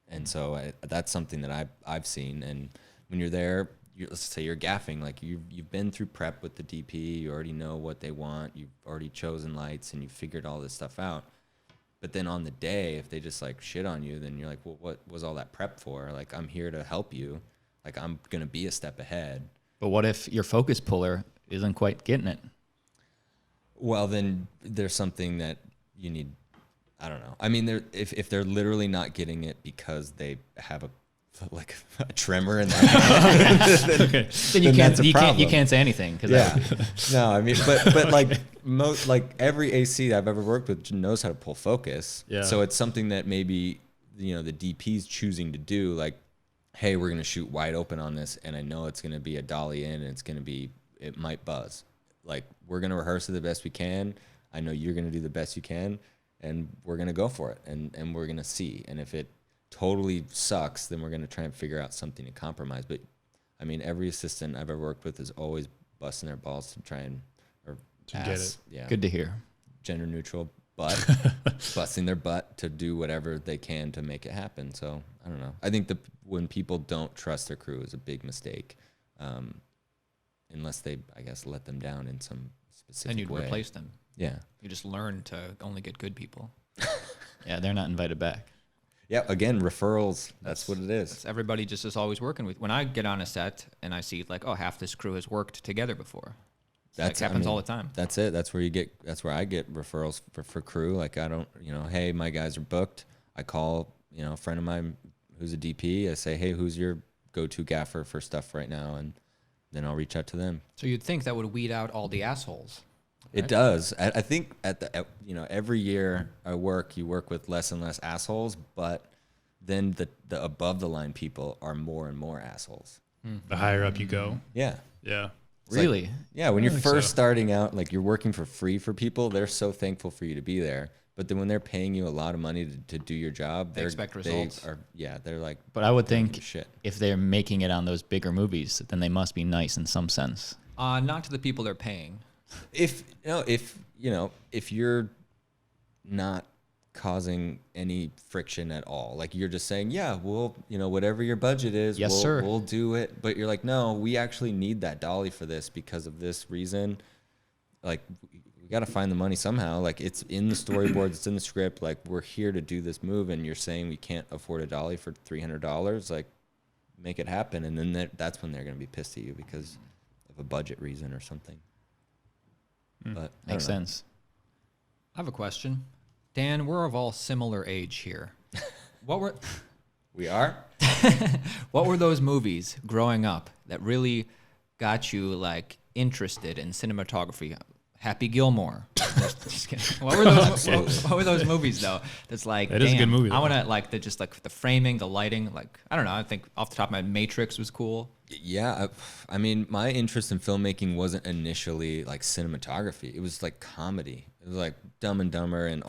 And so that's something that I've seen. And when you're there, let's say you're gaffing, like you've been through prep with the DP, you already know what they want, you've already chosen lights, and you've figured all this stuff out. But then on the day, if they just like shit on you, then you're like, well, what was all that prep for? Like, I'm here to help you. Like, I'm going to be a step ahead. But what if your focus puller isn't quite getting it? Well, then there's something that you need. I don't know. I mean, if they're literally not getting it because they have a tremor in their hand, then you can't say anything. Yeah. No, I mean, but like every AC I've ever worked with knows how to pull focus. Yeah. So it's something that maybe, you know, the DP's choosing to do, like, hey, we're going to shoot wide open on this, and I know it's going to be a dolly in, and it might buzz. Like, we're going to rehearse it the best we can. I know you're going to do the best you can, and we're going to go for it, and we're going to see. And if it totally sucks, then we're going to try and figure out something to compromise. But, I mean, every assistant I've ever worked with is always busting their balls to try and, or To get it. Yeah. Good to hear. Gender neutral, but busting their butt to do whatever they can to make it happen. So I don't know. I think when people don't trust their crew is a big mistake, unless they, I guess, let them down in some specific Then you'd way. replace them. Yeah. You just learn to only get good people. Yeah, they're not invited back. Yeah. Again, referrals. That's what it is. It's everybody just is always working with. When I get on a set and I see like, oh, half this crew has worked together before. That happens all the time. That's it. That's where I get referrals for crew. Like, I don't, hey, my guys are booked. I call, a friend of mine who's a DP. I say, hey, who's your go-to gaffer for stuff right now? And then I'll reach out to them. So you'd think that would weed out all the assholes. It does. I think every year you work with less and less assholes, but then the above the line people are more and more assholes. The higher up you go. Yeah. Yeah. It's Really? Like, yeah. When you're think first so. starting out, like, you're working for free for people, they're so thankful for you to be there. But then when they're paying you a lot of money to do your job, They expect results. They're like. But I would "Don't give think a shit." if they're making it on those bigger movies, then they must be nice in some sense. Not to the people they're paying. If you're not causing any friction at all, like, you're just saying, yeah, we'll, whatever your budget is, Yes, sir. we'll do it. But you're like, no, we actually need that dolly for this because of this reason. Like, we got to find the money somehow. Like, it's in the storyboards, it's in the script. Like, we're here to do this move, and you're saying we can't afford a dolly for $300. Like, make it happen. And then that's when they're going to be pissed at you because of a budget reason or something. But I don't Makes know. sense. I have a question. Dan, we're of all similar age here. What were We are? what were those movies growing up that really got you like interested in cinematography? Happy Gilmore. Just kidding. What were those movies though? That's like, That is a good movie, I though. want to like the framing, the lighting. Like, I don't know. I think off the top of my head, Matrix was cool. Yeah, I mean, my interest in filmmaking wasn't initially like cinematography. It was like comedy. It was like Dumb and Dumber and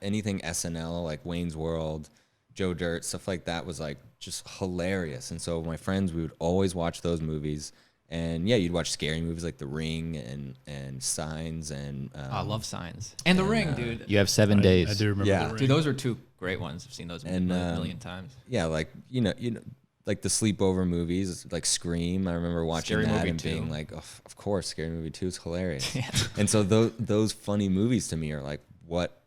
anything SNL, like Wayne's World, Joe Dirt, stuff like that was like just hilarious. And so my friends, we would always watch those movies. And yeah, you'd watch scary movies like The Ring and Signs and I love Signs and The Ring, dude. You have 7 days. I do remember. Yeah. The Ring. Dude, those are two great ones. I've seen those And, a million times. yeah, like like the sleepover movies, like Scream. I remember watching Scary that Movie and 2. being like, oh, of course, Scary Movie 2 is hilarious. And so those funny movies to me are like what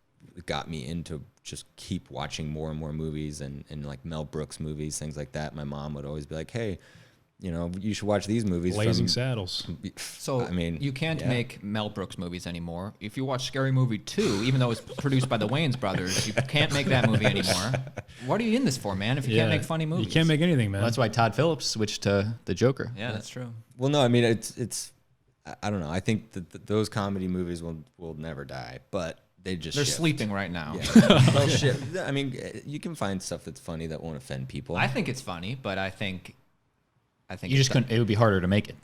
got me into just keep watching more and more movies and like Mel Brooks movies, things like that. My mom would always be like, hey, you should watch these movies. Blazing Saddles. So I mean, you can't yeah. make Mel Brooks movies anymore. If you watch Scary Movie 2, even though it's produced by the Wayans brothers, you can't make that movie anymore. What are you in this for, man? If you can't make funny movies, You can't make anything, man. Well, that's why Todd Phillips switched to the Joker. Yeah, that's true. Well, no, I mean it's I don't know. I think that those comedy movies will never die, but they're shift. Sleeping right now. Yeah. They'll shift. I mean, you can find stuff that's funny that won't offend people. I think it's funny, but I think You just couldn't. It would be harder to make it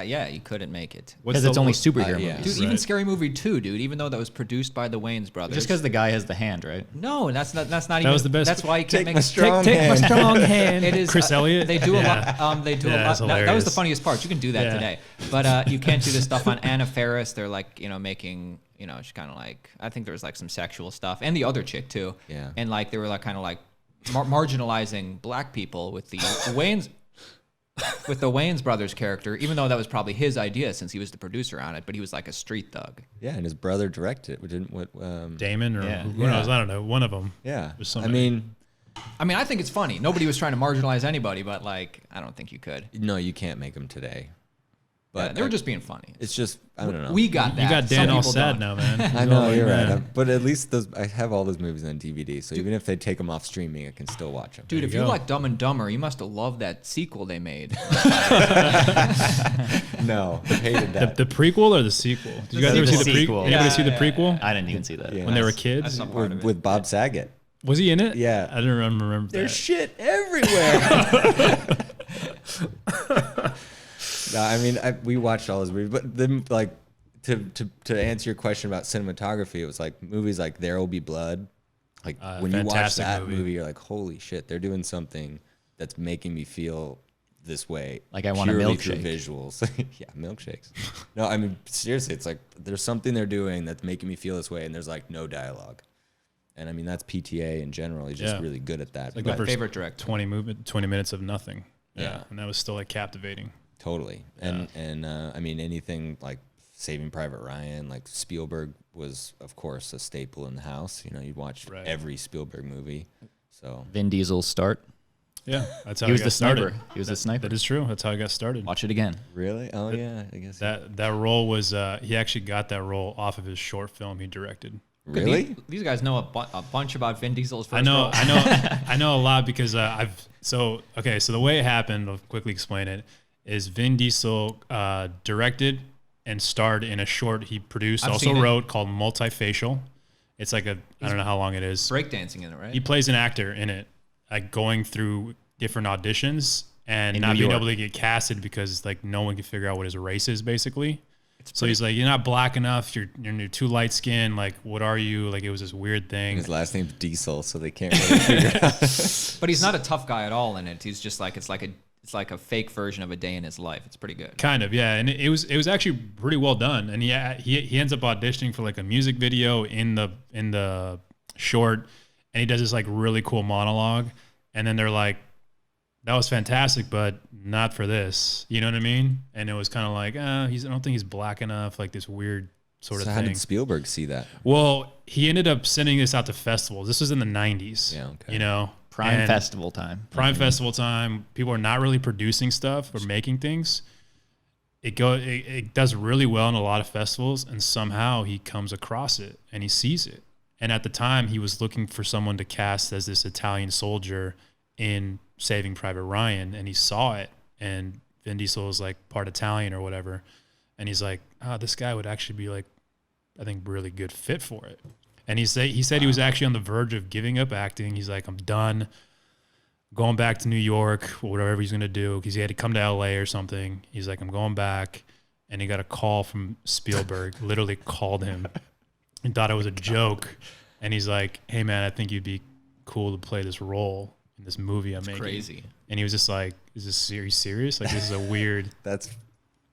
yeah, you couldn't make it. because it's only superhero yeah. movies. Dude, even Scary Movie 2, dude, even though that was produced by the Wayans brothers. Just because the guy has the hand, right? No, that's not That even. was the best. That's why you can't Take make my strong Take my hand. strong hand. It is Chris Elliott. They do a lot. They do Yeah, a that's lot. That was the hilarious. funniest part. You can do that Yeah. today, but you can't do this stuff on Anna Faris. They're like, making, she's kind of like, I think there was like some sexual stuff, and the other chick too. Yeah. And like they were like kind of like marginalizing black people with the Wayans. With the Wayans brothers character, even though that was probably his idea since he was the producer on it, but he was like a street thug. Yeah, and his brother directed it. Didn't what? Damon or Yeah. who knows? I don't know. One of them. Yeah. There's I somebody. mean, I think it's funny. Nobody was trying to marginalize anybody, but like, I don't think you could. no, you can't make them today. But But they were just being funny. It's just I don't know. We got that. You got Some Dan all people sad don't. now, man. I know you're Yeah. right, but at least I have all those movies on DVD. So even if they take them off streaming, I can still watch them. Dude, if you you go. like Dumb and Dumber, you must have loved that sequel they made. No, I hated that. The prequel or the sequel? Did you guys ever see the sequel. prequel? Anybody Yeah, see the yeah, prequel I didn't even see that. Yeah. when they were I kids? saw part of it. with Bob Saget. Was he in it? Yeah. I didn't remember There's that. shit everywhere. No, I mean, we watched all those movies, but then like to answer your question about cinematography, it was like movies like There Will Be Blood. Like when you watch fantastic that movie. movie, you're like, holy shit, they're doing something that's making me feel this way. Like I want a purely through milkshake. visuals. Yeah, milkshakes. No, I mean seriously, it's like there's something they're doing that's making me feel this way, and there's like no dialogue. And I mean that's PTA in general. He's just Yeah. really good at that. Like My the first favorite director. 20 minutes of nothing. Yeah. And that was still like captivating. Totally. And I mean anything like Saving Private Ryan, like Spielberg was of course a staple in the house. You'd watch Right. every Spielberg movie. So Vin Diesel's start. Yeah. That's how He was got the started. sniper. He was the sniper. That is true. That's how I got started. Watch it again. really? Oh yeah, I guess. That role was he actually got that role off of his short film he directed. Really? These guys know a bunch about Vin Diesel's first I know, role. I know a lot because so the way it happened, I'll quickly explain it, is Vin Diesel directed and starred in a short he produced, I've also seen it. wrote called Multifacial. It's like I don't know how long it is. Breakdancing in it, right? He plays an actor in it, like going through different auditions and In not New being York. able to get casted because like no one can figure out what his race is basically. So he's like, you're not black enough. You're too light skinned. Like, what are you? Like, it was this weird thing. His last name's Diesel, so they can't really figure it out. But he's not a tough guy at all in it. He's just like it's like a fake version of A Day in His Life. It's pretty good. Kind of, yeah, and it was actually pretty well done. And he ends up auditioning for like a music video in the short, and he does this like really cool monologue, and then they're like, "That was fantastic, but not for this." You know what I mean? And it was kind of like, I don't think he's black enough, like this weird sort So of how thing. did Spielberg see that? Well, he ended up sending this out to festivals. This was in the 90s. Yeah, okay. You know, Prime and- festival time. Prime festival time. People are not really producing stuff or making things. It does really well in a lot of festivals, and somehow he comes across it and he sees it. And at the time, he was looking for someone to cast as this Italian soldier in Saving Private Ryan, and he saw it. And Vin Diesel was like part Italian or whatever, and he's like, this guy would actually be like, I think, really good fit for it. And he said he was actually on the verge of giving up acting. He's like, I'm done. Going back to New York, whatever he's going to do, because he had to come to LA or something. He's like, I'm going back. And he got a call from Spielberg, literally called him and thought it was a joke. And he's like, hey, man, I think you'd be cool to play this role in this movie I'm making. Crazy. And he was just like, are you serious? Like, this is a weird. That's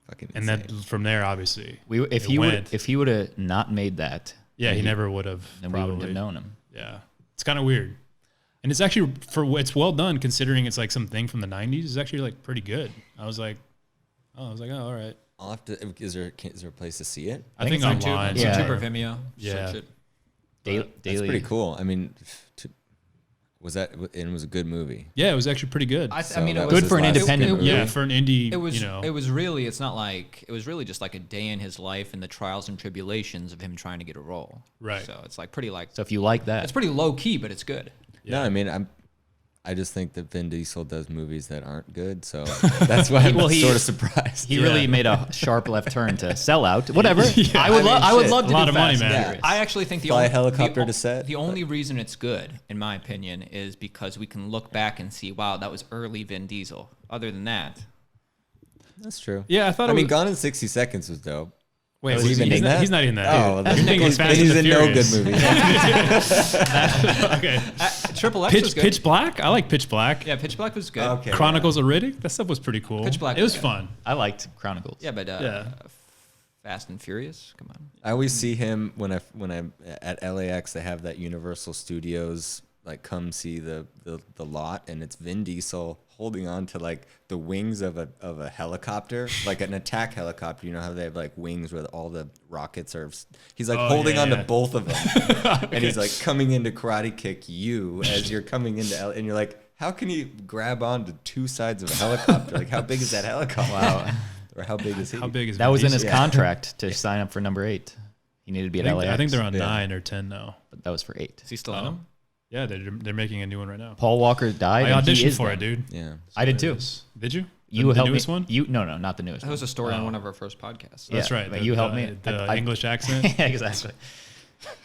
fucking And insane. then from there, obviously, If he would have not made that, yeah, he never would have. then we wouldn't have known him. Yeah. It's kind of weird. And it's actually, it's well done considering it's like something from the 90s. It's actually like pretty good. I was like, oh, all right. I'll have to. Is there a place to see it? I think it's on online. YouTube, Yeah. YouTube or Vimeo. Yeah. Search it. Daily, That's pretty cool. I mean, Was that? And it was a good movie. Yeah, it was actually pretty good. I So mean, it that was Good his for an last independent movie. movie. Yeah, for an indie, It was. you know. It was really. It's not like it was really just like a day in his life and the trials and tribulations of him trying to get a role. Right. So it's like pretty like So if you like that, it's pretty low key, but it's good. No, I mean, I just think that Vin Diesel does movies that aren't good, so that's why I'm Well, he- sort of surprised. he really made a sharp left turn to sell out. Whatever. Yeah. I would shit. love to A lot do of money, Fast and man. Furious. I actually think the Fly only a helicopter the, to set, The only reason it's good, in my opinion, is because we can look back and see, wow, that was early Vin Diesel. Other than that, That's true. Yeah, I thought I it mean, was. Gone in 60 Seconds was dope. Wait, Was was he even he's, in not, that? he's not in that. Oh, You're then thinking he's, Fast then he's and in no good Furious. movie. Okay. Triple X was good. Pitch Black. I like Pitch Black. Yeah, Pitch Black was good. Okay. Chronicles of Riddick. That stuff was pretty cool. Pitch Black It was was good. fun. I liked Chronicles. Yeah, but Yeah. Fast and Furious, come on. I always see him when I'm at LAX. They have that Universal Studios like come see the lot, and it's Vin Diesel holding on to like the wings of a helicopter, like an attack helicopter. You know how they have like wings where all the rockets are. He's like Oh, holding yeah, on to yeah. both of them, and he's like coming in to karate kick you as you're coming into and you're like, how can he grab onto two sides of a helicopter? Like, how big is that helicopter? Wow. Or how big is he? How big is That Vin was in his Diesel? contract to sign up for number 8. He needed to be at LAX. I think they're on Yeah. 9 or 10 now. But that was for 8. Is he still in Oh. them? Yeah, they're making a new one right now. Paul Walker died. I and he auditioned is for them. it, dude. Yeah. I did It too. is. Did you? You the helped newest me. one? No, not the newest That one. was a story on Oh. one of our first podcasts. That's Yeah, right. but you helped me. The I- English accent. Yeah, exactly.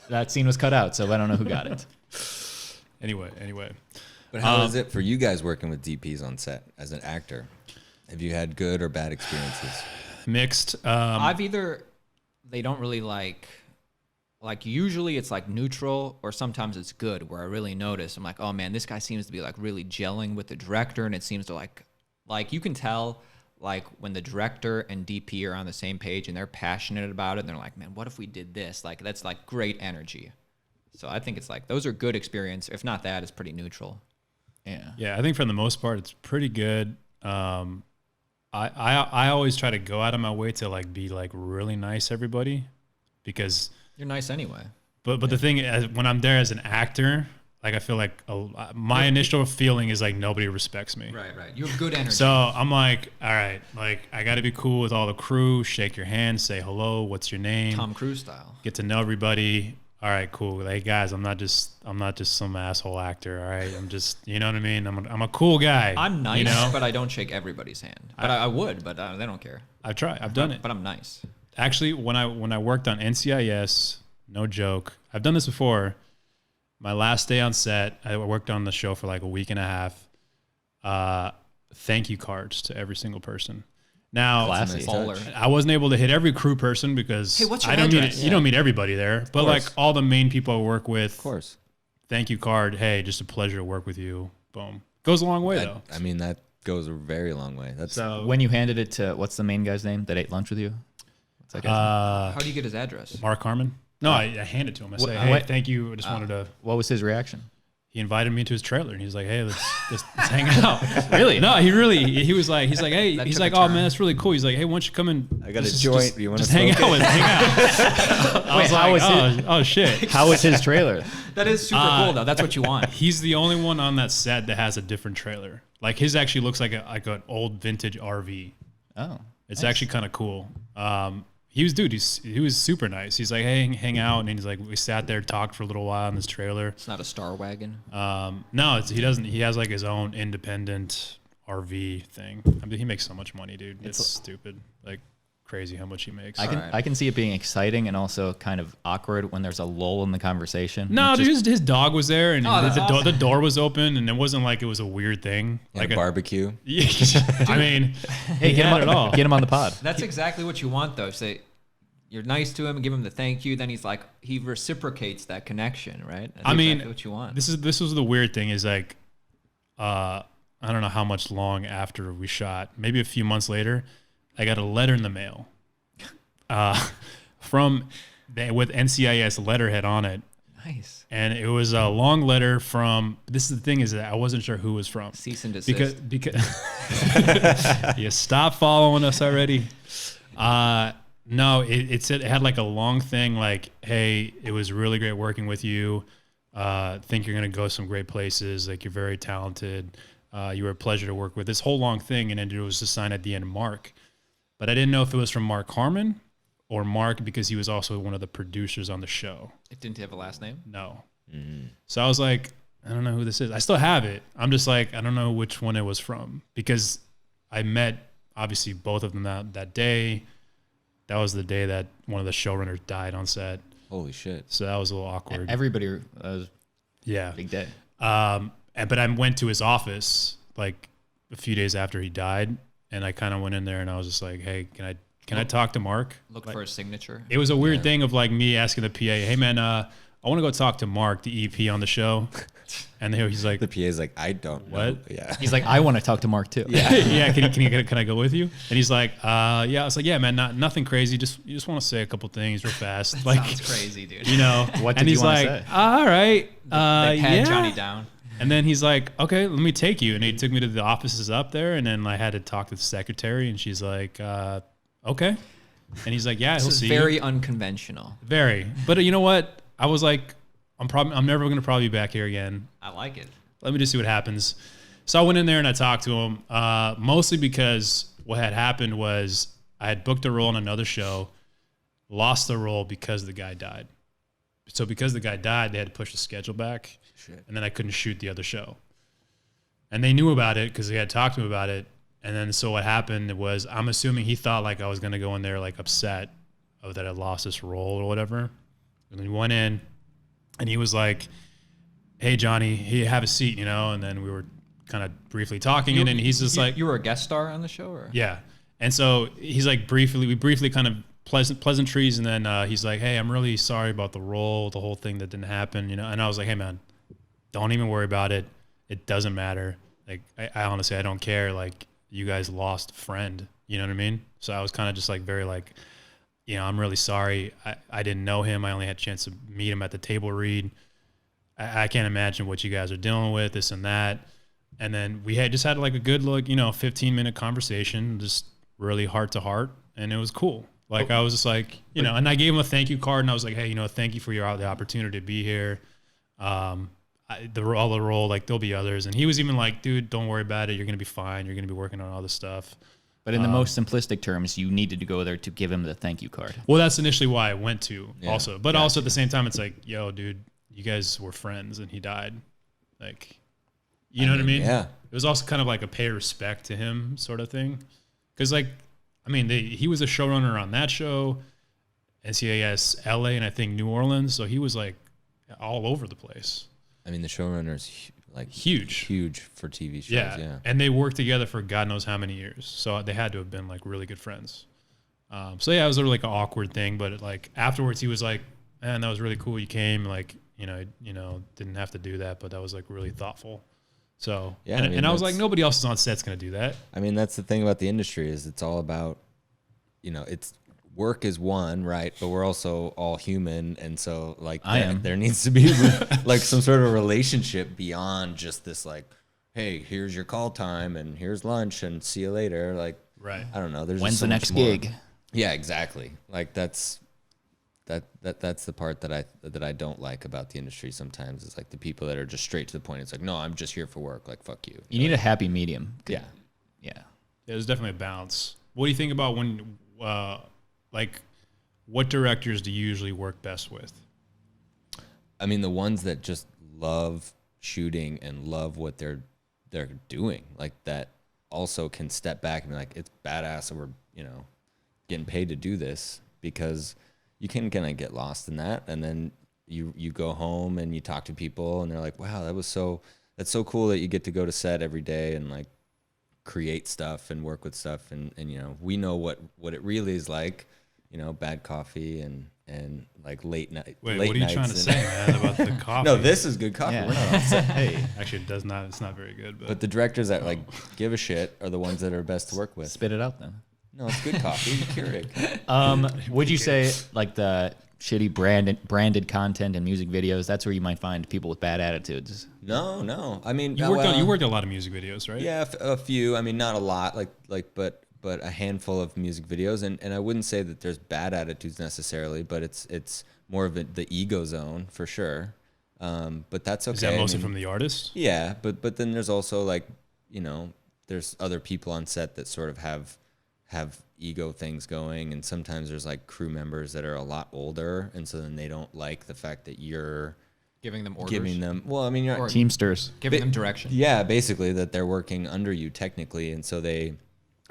That scene was cut out, so I don't know who got it. Anyway. But how is it for you guys working with DPs on set as an actor? Have you had good or bad experiences? Mixed. I've either they don't really like usually it's like neutral or sometimes it's good where I really notice I'm like, oh man, this guy seems to be like really gelling with the director, and it seems to like you can tell like when the director and DP are on the same page and they're passionate about it and they're like, man, what if we did this? Like that's like great energy. So I think it's like those are good experience. If not that, it's pretty neutral. Yeah. Yeah, I think for the most part it's pretty good. I always try to go out of my way to like be like really nice to everybody, because You're nice anyway. but the thing is, when I'm there as an actor, like I feel like my initial feeling is like nobody respects me. Right. You have good energy. So I'm like, all right, like I got to be cool with all the crew, shake your hand, say hello, what's your name, Tom Cruise style. get to know everybody. All right, cool. Like guys, I'm not just some asshole actor. All right, I'm just, you know what I mean. I'm a cool guy. I'm nice, you know? but I don't shake everybody's hand. But I would, but they don't care. I've tried. I've done it. But I'm nice. Actually, when I worked on NCIS, no joke, I've done this before. My last day on set, I worked on the show for like a week and a half. Thank you cards to every single person. Now, Classy. Baller. I wasn't able to hit every crew person because Hey, what's your I don't meet address? you don't meet everybody there, but like course. all the main people I work with. Of course. Thank you card. Hey, just a pleasure to work with you. Boom. Goes a long way though. I mean, that goes a very long way. That's So When you handed it to, what's the main guy's name that ate lunch with you? What's that guy's name? How do you get his address? Mark Harmon. No, I handed it to him. I say, What- hey, what- thank you. I just wanted to. What was his reaction? He invited me to his trailer, and he was like, "Hey, let's hang out." Really? No, he was like, hey, That he's took like, a "Oh turn. man, that's really cool." He's like, "Hey, why don't you come in? I got a joint. You wanna just hang smoke out it?" with, hang out." I was how like, was "Oh shit." How was his trailer? That is super cool, though. That's what you want. He's the only one on that set that has a different trailer. Like his actually looks like an old vintage RV. Oh. It's actually kind of cool. He was super nice. He's like, hey, hang out, and he's like, we sat there, talked for a little while in this trailer. It's not a Star Wagon. No, he doesn't. He has like his own independent RV thing. I mean, he makes so much money, dude. It's stupid, like crazy how much he makes. I can see it being exciting and also kind of awkward when there's a lull in the conversation. No, It's dude, just- his dog was there, and Oh, that's the awesome. door was open, and it wasn't like it was a weird thing. and Like a barbecue. I mean, hey, he get him, had it all. get him on the pod. That's exactly what you want, though. Say you're nice to him and give him the thank you. Then he reciprocates that connection, right? That's I mean, exactly what you want. This was the weird thing is like, I don't know how much long after we shot, maybe a few months later, I got a letter in the mail, with NCIS letterhead on it, Nice. and it was a long letter from. This is the thing is that I wasn't sure who it was from. Cease and desist. Because you stop following us already. No, it said it had like a long thing like, hey, it was really great working with you. think you're going to go some great places. Like, you're very talented. You were a pleasure to work with. This whole long thing, and then it was just signed at the end, Mark. But I didn't know if it was from Mark Harmon or Mark because he was also one of the producers on the show. It didn't have a last name? No. So I was like, I don't know who this is. I still have it. I'm just like, I don't know which one it was from because I met obviously both of them that day. That was the day that one of the showrunners died on set. Holy shit. So that was a little awkward. Everybody was Yeah. big day. But I went to his office like a few days after he died, and I kind of went in there and I was just like, hey, can I talk to Mark? Look like, for a signature. It was a weird thing of like me asking the PA, hey man, I want to go talk to Mark, the EP on the show. And he's like, The PA's like, I don't know. What? Yeah. He's like, I want to talk to Mark too. yeah, can I go with you? And he's like, yeah. I was like, yeah, man, nothing crazy. You just want to say a couple things real fast. Like, Sounds crazy, dude. you know, What and did you he's wanna like, say? all right. They pat Yeah. Johnny down. And then he's like, okay, let me take you. And he took me to the offices up there. And then I had to talk to the secretary. And she's like, okay. And he's like, yeah, This he'll is see very you. unconventional. Very. But you know what? I was like, I'm never going to probably be back here again. I like it. Let me just see what happens. So I went in there and I talked to him, mostly because what had happened was I had booked a role on another show, lost the role because the guy died. So because the guy died, they had to push the schedule back. Shit. And then I couldn't shoot the other show. And they knew about it because they had talked to him about it. And then so what happened was, I'm assuming he thought like I was going to go in there like upset of that I lost this role or whatever. And then he went in and he was like, hey, Johnny, hey, have a seat, you know? And then we were kind of briefly talking and then he's just like, You were a guest star on the show? Or? yeah. And so he's like we briefly kind of pleasantries. And then he's like, hey, I'm really sorry about the role, the whole thing that didn't happen, you know? And I was like, hey man, don't even worry about it. It doesn't matter. Like, I honestly, I don't care. Like, you guys lost a friend, you know what I mean? So I was kind of just like very like, you know, I'm really sorry. I didn't know him. I only had a chance to meet him at the table read. I can't imagine what you guys are dealing with, this and that. And then we had like a good, 15-minute conversation, just really heart to heart. And it was cool. Like, I was just like, you know, and I gave him a thank you card and I was like, hey, you know, thank you for the opportunity to be here. The role, like there'll be others. And he was even like, dude, don't worry about it. You're going to be fine. You're going to be working on all this stuff. But in the most simplistic terms, you needed to go there to give him the thank you card. Well, that's initially why I went to also. But gotcha. also at the same time, it's like, yo, dude, you guys were friends and he died. Like, you know what I mean? Yeah. It was also kind of like a pay respect to him sort of thing. Because, like, I mean, he was a showrunner on that show, NCIS, LA, and I think New Orleans. So he was like all over the place. I mean, the showrunner's like Huge for TV shows. Yeah. And they worked together for God knows how many years. So they had to have been like really good friends. So yeah, it was like an awkward thing, but like afterwards he was like, man, that was really cool. You came, like, you know, didn't have to do that, but that was like really thoughtful. So, Yeah, and, I mean, and I was like, that's- nobody else is on set's going to do that. I mean, that's the thing about the industry is it's all about, you know, it's work is one, right? But we're also all human. And so like there needs to be like some sort of relationship beyond just this, like, hey, here's your call time and here's lunch and see you later. Like, Right. I don't know. There's When's just so the much next more. gig? Yeah, exactly. Like that's the part that I don't like about the industry sometimes. It's like the people that are just straight to the point. It's like, no, I'm just here for work. Like, fuck you. You need a happy medium. Yeah. Yeah. Yeah, there's definitely a balance. What do you think about when, like, what directors do you usually work best with? I mean, the ones that just love shooting and love what they're doing, like that also can step back and be like, it's badass and we're, you know, getting paid to do this, because you can kind of get lost in that. And then you go home and you talk to people and they're like, wow, that's so cool that you get to go to set every day and like create stuff and work with stuff. And you know, we know what it really is like, you know, bad coffee and like late night. Wait, late what are you nights trying to and- say, man, about the coffee? No, this is good coffee. Yeah. We're not on set. Hey, Actually, it does not. It's not very good. But the directors that like give a shit are the ones that are best to work with. spit it out then. No, it's good coffee. Keurig. Would you say like the shitty branded content and music videos, that's where you might find people with bad attitudes? No. I mean, you worked on a lot of music videos, right? Yeah, a few. I mean, not a lot. But a handful of music videos, and I wouldn't say that there's bad attitudes necessarily, but it's more of the ego zone for sure. But that's okay. Is that mostly I mean, from the artist? Yeah, but then there's also like, you know, there's other people on set that sort of have ego things going, and sometimes there's like crew members that are a lot older, and so then they don't like the fact that you're Giving them orders. giving them. Well, I mean, you're Or Teamsters. giving them direction. yeah, basically that they're working under you technically, and so they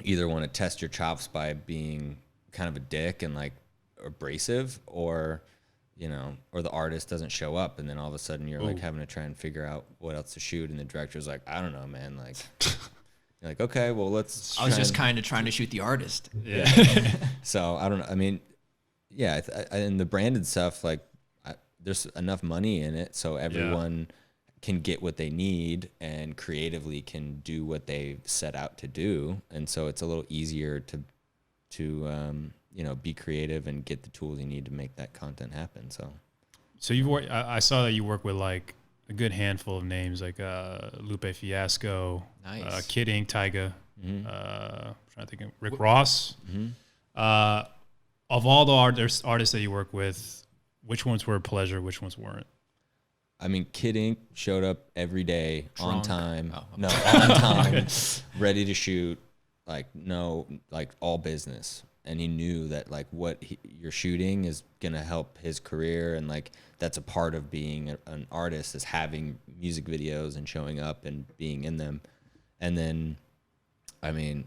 either want to test your chops by being kind of a dick and like abrasive, or you know, or the artist doesn't show up, and then all of a sudden you're like having to try and figure out what else to shoot, and the director's like, I don't know, man, like. You're like, okay, well, let's. I was just kind of trying to shoot the artist. Yeah. So I don't know. I mean, yeah, and the branded stuff, like, there's enough money in it, so everyone can get what they need and creatively can do what they set out to do, and so it's a little easier to you know, be creative and get the tools you need to make that content happen. So you've worked. I saw that you work with like a good handful of names, like Lupe Fiasco, Nice. Kid Ink, Tyga. Mm-hmm. Trying to think of Rick Ross. Of all the artists that you work with, which ones were a pleasure? Which ones weren't? I mean, Kid Ink showed up every day on Drunk. time. Oh, No, on time, ready to shoot. Like all business, and he knew that like what you're shooting is gonna help his career, and like that's a part of being an artist, is having music videos and showing up and being in them. And then, I mean,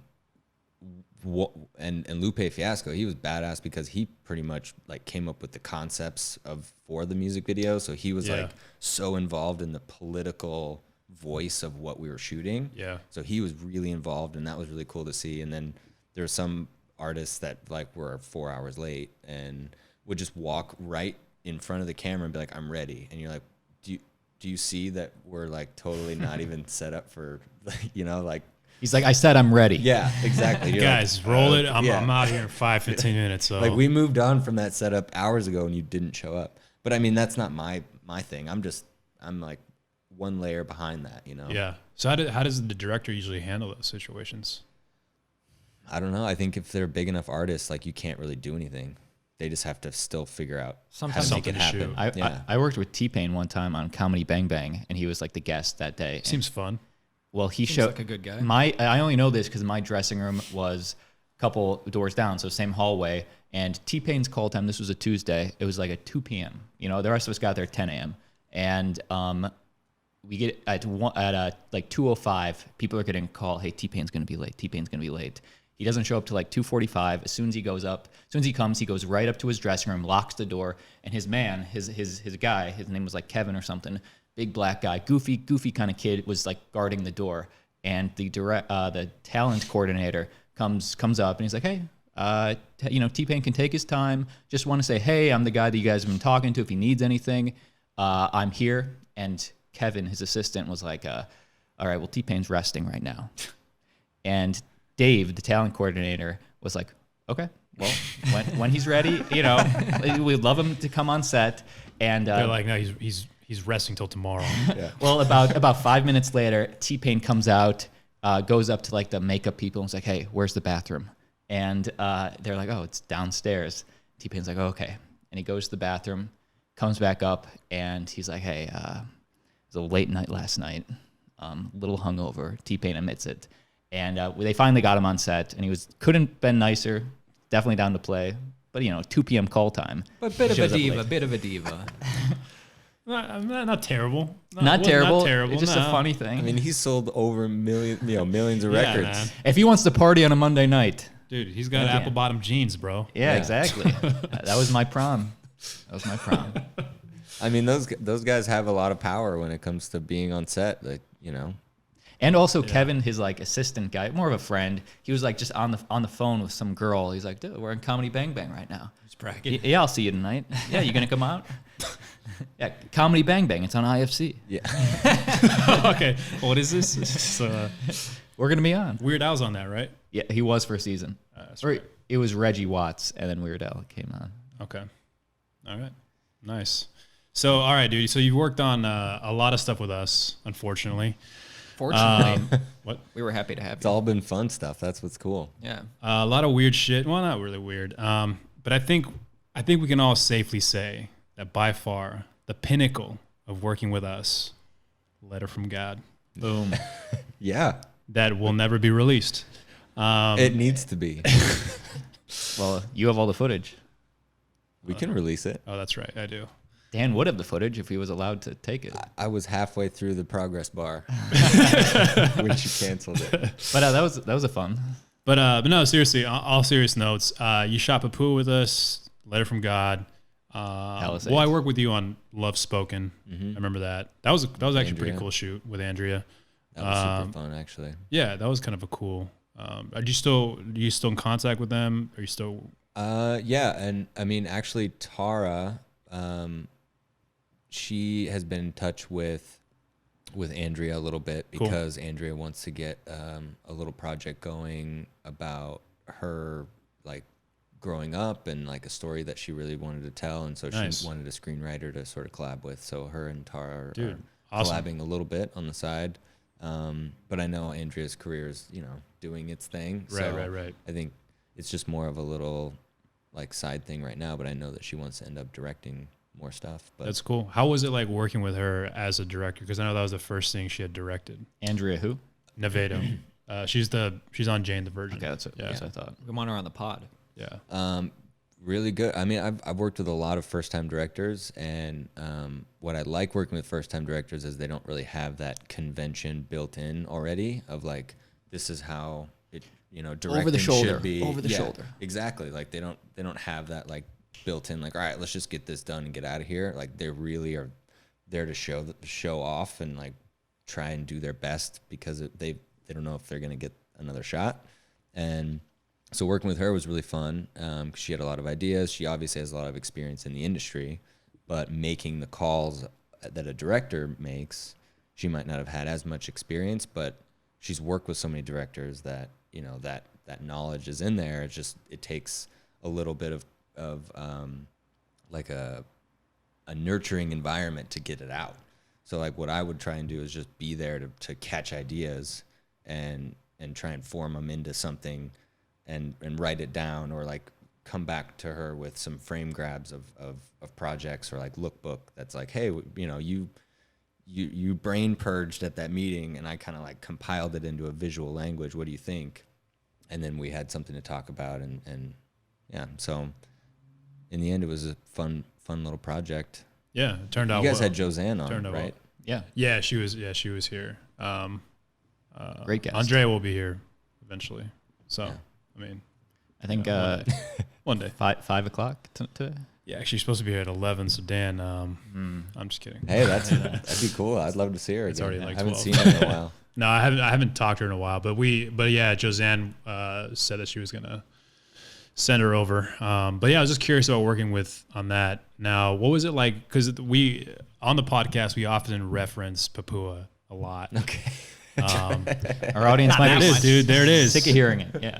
and Lupe Fiasco, he was badass because he pretty much like came up with the concepts for the music video. So he was like so involved in the political voice of what we were shooting. Yeah. So he was really involved, and that was really cool to see. And then there were some artists that like were 4 hours late and would just walk right in front of the camera and be like, I'm ready. And you're like, do you see that we're like totally not even set up for, you know, like. He's like, I said I'm ready. Yeah, exactly. You're Guys, like, roll it. I'm out here in 5-15 minutes. So like we moved on from that setup hours ago and you didn't show up. But I mean, that's not my thing. I'm like one layer behind that, you know? Yeah. So how does the director usually handle those situations? I don't know. I think if they're big enough artists, like you can't really do anything. They just have to still figure out Sometimes how to make it something to happen. shoot. I worked with T-Pain one time on Comedy Bang Bang, and he was like the guest that day. Seems fun. Well, he Seems showed like a good guy. I only know this because my dressing room was a couple doors down, so same hallway. And T-Pain's call time, this was a Tuesday. It was like at 2 p.m. You know, the rest of us got there at 10 a.m. And we get at like 2:05. People are getting a call. Hey, T-Pain's gonna be late. T-Pain's gonna be late. He doesn't show up till like 2:45. As soon as he comes, he goes right up to his dressing room, locks the door, and his man, his guy, his name was like Kevin or something, big black guy, goofy kind of kid, was like guarding the door. And the talent coordinator comes up and he's like, hey, you know, T-Pain can take his time. Just want to say, hey, I'm the guy that you guys have been talking to. If he needs anything, I'm here. And Kevin, his assistant, was like, all right, well, T-Pain's resting right now. And Dave, the talent coordinator, was like, okay, well, when he's ready, you know, we'd love him to come on set. And They're like, no, he's resting till tomorrow. Yeah. well, about 5 minutes later, T-Pain comes out, goes up to like the makeup people and is like, hey, where's the bathroom? And they're like, oh, it's downstairs. T-Pain's like, oh, okay. And he goes to the bathroom, comes back up, and he's like, hey, it was a late night last night, little hungover. T-Pain admits it. And they finally got him on set, and he couldn't been nicer, definitely down to play. But, you know, 2 p.m. call time. But bit of a Shows up diva, late. bit of a diva. Not terrible. Not terrible. Not terrible. It's just a no. funny thing. I mean, he sold over millions of Yeah, records. man. If he wants to party on a Monday night. Dude, he's got Yeah. apple bottom jeans, bro. Yeah, Yeah. exactly. That was my prom. I mean, those guys have a lot of power when it comes to being on set. Like, you know, And also Kevin, his like assistant guy, more of a friend. He was like just on the phone with some girl. He's like, dude, we're in Comedy Bang Bang right now. He's bragging. Yeah, I'll see you tonight. Yeah, you gonna come out? Yeah, Comedy Bang Bang. It's on IFC. yeah. Okay, what is this? This is, We're gonna be on. Weird Al's on that, right? Yeah, he was for a season. That's Or right. it was Reggie Watts, and then Weird Al came on. Okay. All right. Nice. So, all right, dude. So you've worked on a lot of stuff with us, unfortunately. Fortunately, What? we were happy to have It's you. all been fun stuff. That's what's cool. Yeah. A lot of weird shit. Well, not really weird. But I think we can all safely say that by far the pinnacle of working with us. Letter from God. Boom. Yeah. That will never be released. It needs to be. Well, you have all the footage. We can release it. Oh, that's right. I do. Dan would have the footage if he was allowed to take it. I was halfway through the progress bar when she canceled it. But that was a fun. But no, seriously, all serious notes. You shot Papua with us. Letter from God. Well, I worked with you on Love Spoken. I remember that. That was actually a pretty cool shoot with Andrea. That was super fun, actually. Yeah, that was kind of a cool. Are you still in contact with them? Are you still? Yeah, and I mean, actually, Tara, she has been in touch with Andrea a little bit because Andrea wants to get a little project going about her like growing up and like a story that she really wanted to tell, and so she wanted a screenwriter to sort of collab with. So her and Tara are awesome. collabing a little bit on the side. But I know Andrea's career is, doing its thing. Right. I think it's just more of a little like side thing right now, but I know that she wants to end up directing more stuff. But That's cool. How was it like working with her as a director? Because I know that was the first thing she had directed. Andrea who? Nevedo. She's on Jane the Virgin. Okay, that's what I thought. We want her on the pod. Yeah. Really good. I mean, I've worked with a lot of first-time directors, and what I like working with first-time directors is they don't really have that convention built in already of like, this is how it, directing Over the shoulder. should be. Over the shoulder. Exactly. Like they don't have that like built in. Like, all right, let's just get this done and get out of here. Like they really are there to show off and like try and do their best because they don't know if they're gonna get another shot. And so working with her was really fun because she had a lot of ideas. She obviously has a lot of experience in the industry, but making the calls that a director makes, she might not have had as much experience, but she's worked with so many directors that, that knowledge is in there. It takes a little bit of like a nurturing environment to get it out. So like what I would try and do is just be there to catch ideas and try and form them into something and write it down, or like come back to her with some frame grabs of projects, or like lookbook that's like, hey, you brain purged at that meeting and I kind of like compiled it into a visual language. What do you think? And then we had something to talk about, and yeah. So in the end, it was a fun little project. Yeah, it turned out. You guys well. had Josanne on, Turned out right? well. Yeah, she was here. Great guest. Andrea will be here eventually. So, I mean, I think one day. 5 o'clock today. Yeah, actually, she's supposed to be here at 11. So Dan, I'm just kidding. Hey, that'd be cool. I'd love to see her. It's again. already like I haven't 12. seen her in a while. No, I haven't talked to her in a while. But yeah, Josanne said that she was gonna send her over. But yeah, I was just curious about working on that. Now, what was it like? Because on the podcast we often reference Papua a lot. Okay. Our audience might be Dude. There it is. sick of hearing it. Yeah.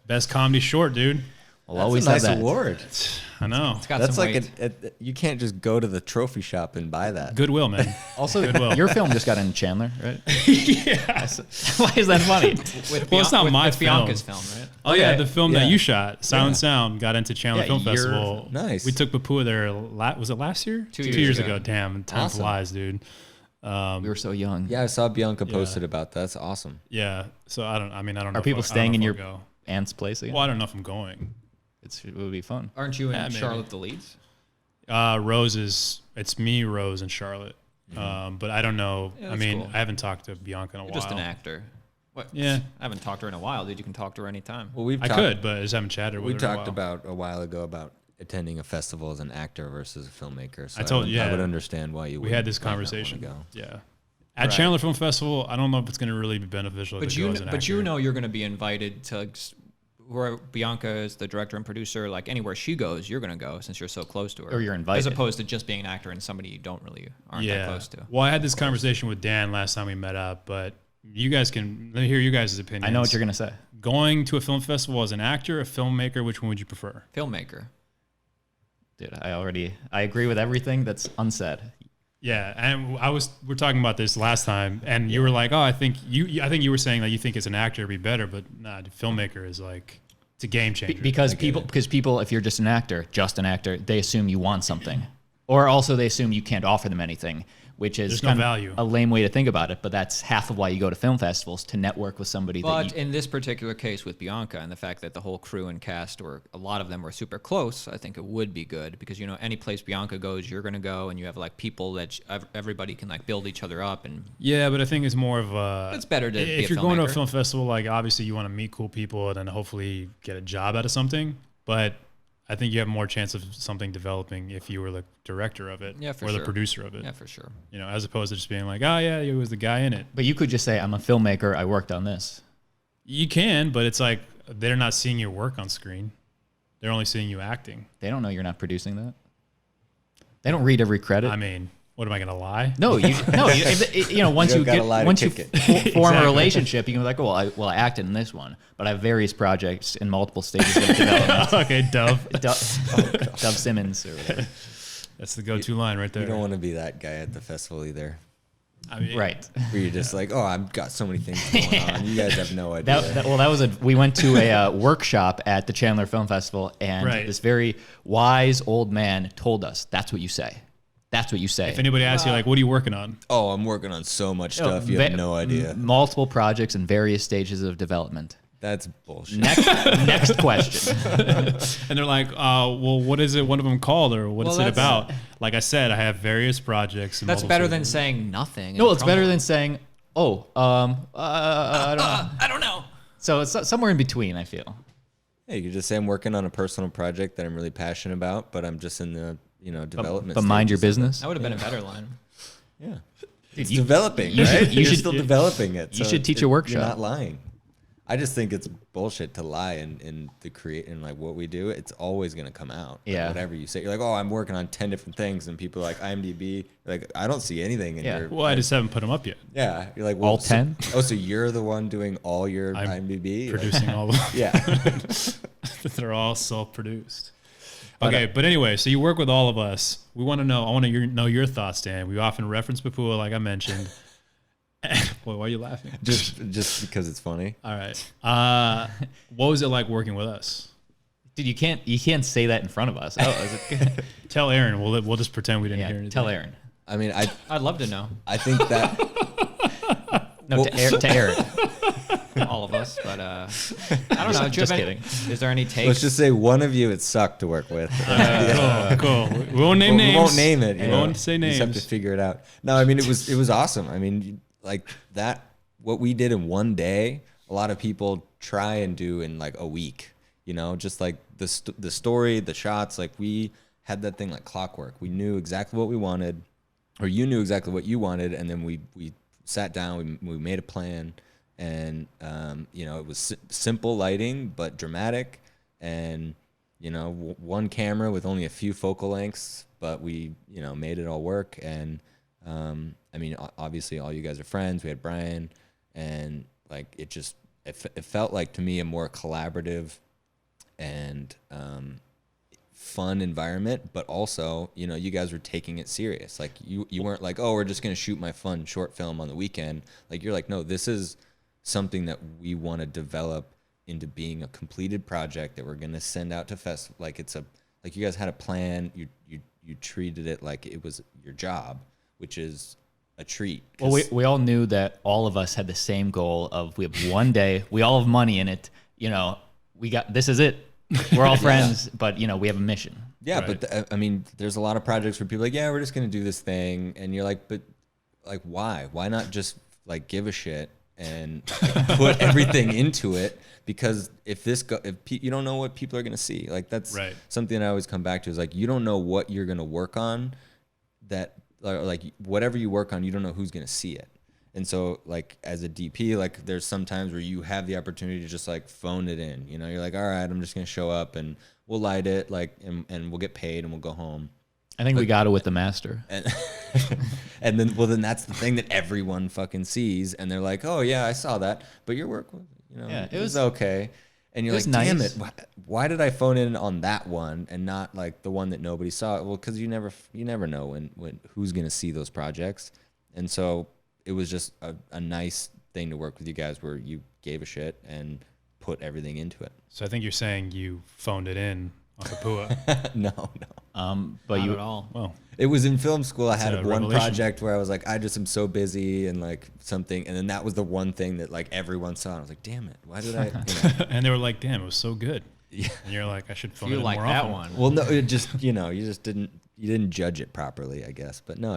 Best comedy short, dude. We'll That's always a nice have that. award. I know. It's got That's some like weight. you can't just go to the trophy shop and buy that. Goodwill, man. Also, Goodwill. your film just got in Chandler, right? Yeah. Why is that funny? Well, it's not my film. Bianca's film, right? Oh yeah, Okay. the film Yeah. that you shot, Silent Yeah. Sound, got into Chandler Yeah, Film you're- Festival. Nice. We took Papua there. Was it last year? 2 2 years years ago. ago. Damn, time Awesome. flies, dude. We were so young. Yeah, I saw Bianca posted about that. That's awesome. Yeah. So I don't know. Are people staying in your Go. aunt's place again? Well, I don't know if I'm going. It would be fun. Aren't you and maybe. Charlotte the leads? It's me, Rose, and Charlotte. But I don't know. Yeah, I that's mean, cool. I haven't talked to Bianca in a You're while. just an actor. What? Yeah. I haven't talked to her in a while, dude. You can talk to her anytime. Well, I could, but I just haven't chatted with We her in a talked while. about a while ago about attending a festival as an actor versus a filmmaker. So I told- would, yeah. I would understand why you. We had this might not wanna conversation. Go. Yeah. At Right. Chandler Film Festival, I don't know if it's going to really be beneficial. But to go as an actor. you know you're going to be invited to where Bianca is the director and producer. Like anywhere she goes, you're going to go since you're so close to her. Or you're invited. as opposed to just being an actor and somebody you don't really aren't that close to. Well, I had this conversation with Dan last time we met up, but you guys can let me hear you guys' opinions. I know what you're gonna say. Going to a film festival as an actor, a filmmaker, which one would you prefer? Filmmaker. Dude, I agree with everything that's unsaid. Yeah, and we're talking about this last time, and you were like, "Oh, I think you were saying that you think as an actor it'd be better, but nah, filmmaker is like it's a game changer." Because people, if you're just an actor, they assume you want something, Or also they assume you can't offer them anything, which is There's no kind value. of a lame way to think about it, but that's half of why you go to film festivals, to network with somebody. But in this particular case with Bianca and the fact that the whole crew and cast, or a lot of them, were super close, I think it would be good because, you know, any place Bianca goes, you're going to go, and you have like people that everybody can like build each other up. And Yeah, but I think it's more of a. It's better to be if a you're going to a filmmaker. film festival, like obviously you want to meet cool people and then hopefully get a job out of something. But I think you have more chance of something developing if you were the director of it, Yeah, for or the sure. producer of it. Yeah, for sure. You know, as opposed to just being like, oh yeah, he was the guy in it. But you could just say, I'm a filmmaker, I worked on this. You can, but it's like they're not seeing your work on screen. They're only seeing you acting. They don't know you're not producing that. They don't read every credit. I mean, what am I gonna lie? No, once You you don't gotta get lie to once you kick it. form a Exactly. relationship, you can be like, well, I acted in this one, but I have various projects in multiple stages of development. Okay, Dove. Dove Simmons or whatever. That's the go-to line right there. You don't want to be that guy at the festival either. I mean, Right. Where you're just like, oh, I've got so many things going on. You guys have no idea. We went to a workshop at the Chandler Film Festival, and Right. this very wise old man told us, that's what you say. That's what you say. If anybody asks you, like, what are you working on? Oh, I'm working on so much You know, stuff. You have no idea. Multiple projects in various stages of development. That's bullshit. Next question. And they're like, well, what is it? One of them called, or what is Well, it about? Like I said, I have various projects. in That's multiple better stages. than saying nothing. No, and it's better crumbling. than saying, I don't know. I don't know. So it's somewhere in between, I feel. Yeah, you could just say I'm working on a personal project that I'm really passionate about, but I'm just in the development. But mind your stages of it. business. That would have been a better line. Yeah, Dude, it's you- developing. you right? should- you You're should- still developing it. you so should teach a workshop. You're not lying. I just think it's bullshit to lie in like what we do. It's always gonna come out. Like, Yeah. whatever you say, you're like, oh, I'm working on 10 different things, and people are like IMDb. Like, I don't see anything in Yeah. your. Well, I just haven't put them up yet. Yeah, you're like, All so- 10? Oh, so you're the one doing all your I'm IMDb? Like, Producing all of them. yeah. They're all self-produced. Okay, but anyway, so you work with all of us. We want to know. I want to know your thoughts, Dan. We often reference Papua, like I mentioned. Boy, why are you laughing? just because it's funny. All right. What was it like working with us? Dude, you can't say that in front of us. Oh, is it? Tell Aaron. We'll just pretend we didn't hear Yeah, anything. tell Aaron. I mean, I'd love to know. I think that No, Well- to Aaron. All of us, but I don't know. Do you Just have any- kidding. Is there any takes? let's just say one of you it sucked to work with. Cool. We won't name names. We won't name it. We you know. won't say You just have to names. figure it out. No, I mean it was awesome. I mean, like that. What we did in one day, a lot of people try and do in like a week. You know, just like the story, the shots. Like we had that thing like clockwork. We knew exactly what we wanted, or you knew exactly what you wanted, and then we sat down. We made a plan, and it was simple lighting but dramatic, and one camera with only a few focal lengths, but we made it all work. And I mean, obviously all you guys are friends. We had Brian, and like it felt like to me a more collaborative and fun environment, but also you guys were taking it serious. Like you weren't like, oh, we're just gonna shoot my fun short film on the weekend. Like you're like, no, this is something that we want to develop into being a completed project that we're gonna send out to festival. Like you guys had a plan. You treated it like it was your job, which is a treat. Well, we all knew that all of us had the same goal of we have one day, we all have money in it. This is it. We're all friends, but we have a mission. Yeah, Right. but I mean, there's a lot of projects where people are like, yeah, we're just gonna do this thing, and you're like, but like, why? Why not just like give a shit and like, put everything into it? Because if you don't know what people are gonna see, like that's Right. something I always come back to is like you don't know what you're gonna work on, that like whatever you work on, you don't know who's gonna see it. And so like as a DP, like there's some times where you have the opportunity to just like phone it in. You're like, all right, I'm just gonna show up and we'll light it, like, and we'll get paid and we'll go home. I think we got it with the master. And and then that's the thing that everyone fucking sees, and they're like, oh yeah, I saw that, but your work was, Yeah, it was okay. And you're it like, was damn nice. it, why did I phone in on that one and not like the one that nobody saw? Well, because you never know when who's gonna see those projects. And so it was just a nice thing to work with you guys where you gave a shit and put everything into it. So I think you're saying you phoned it in on Kapua? No. But Not you at all. Well, It was in film school. I had a one revelation. project where I was like, I just am so busy and like something, and then that was the one thing that like everyone saw. And I was like, damn it, why did I? You know? and they were like, "Damn, it was so good." Yeah. And you're like, "I should film You it like more that often." one. Well, no, it just you just didn't judge it properly, I guess. But no,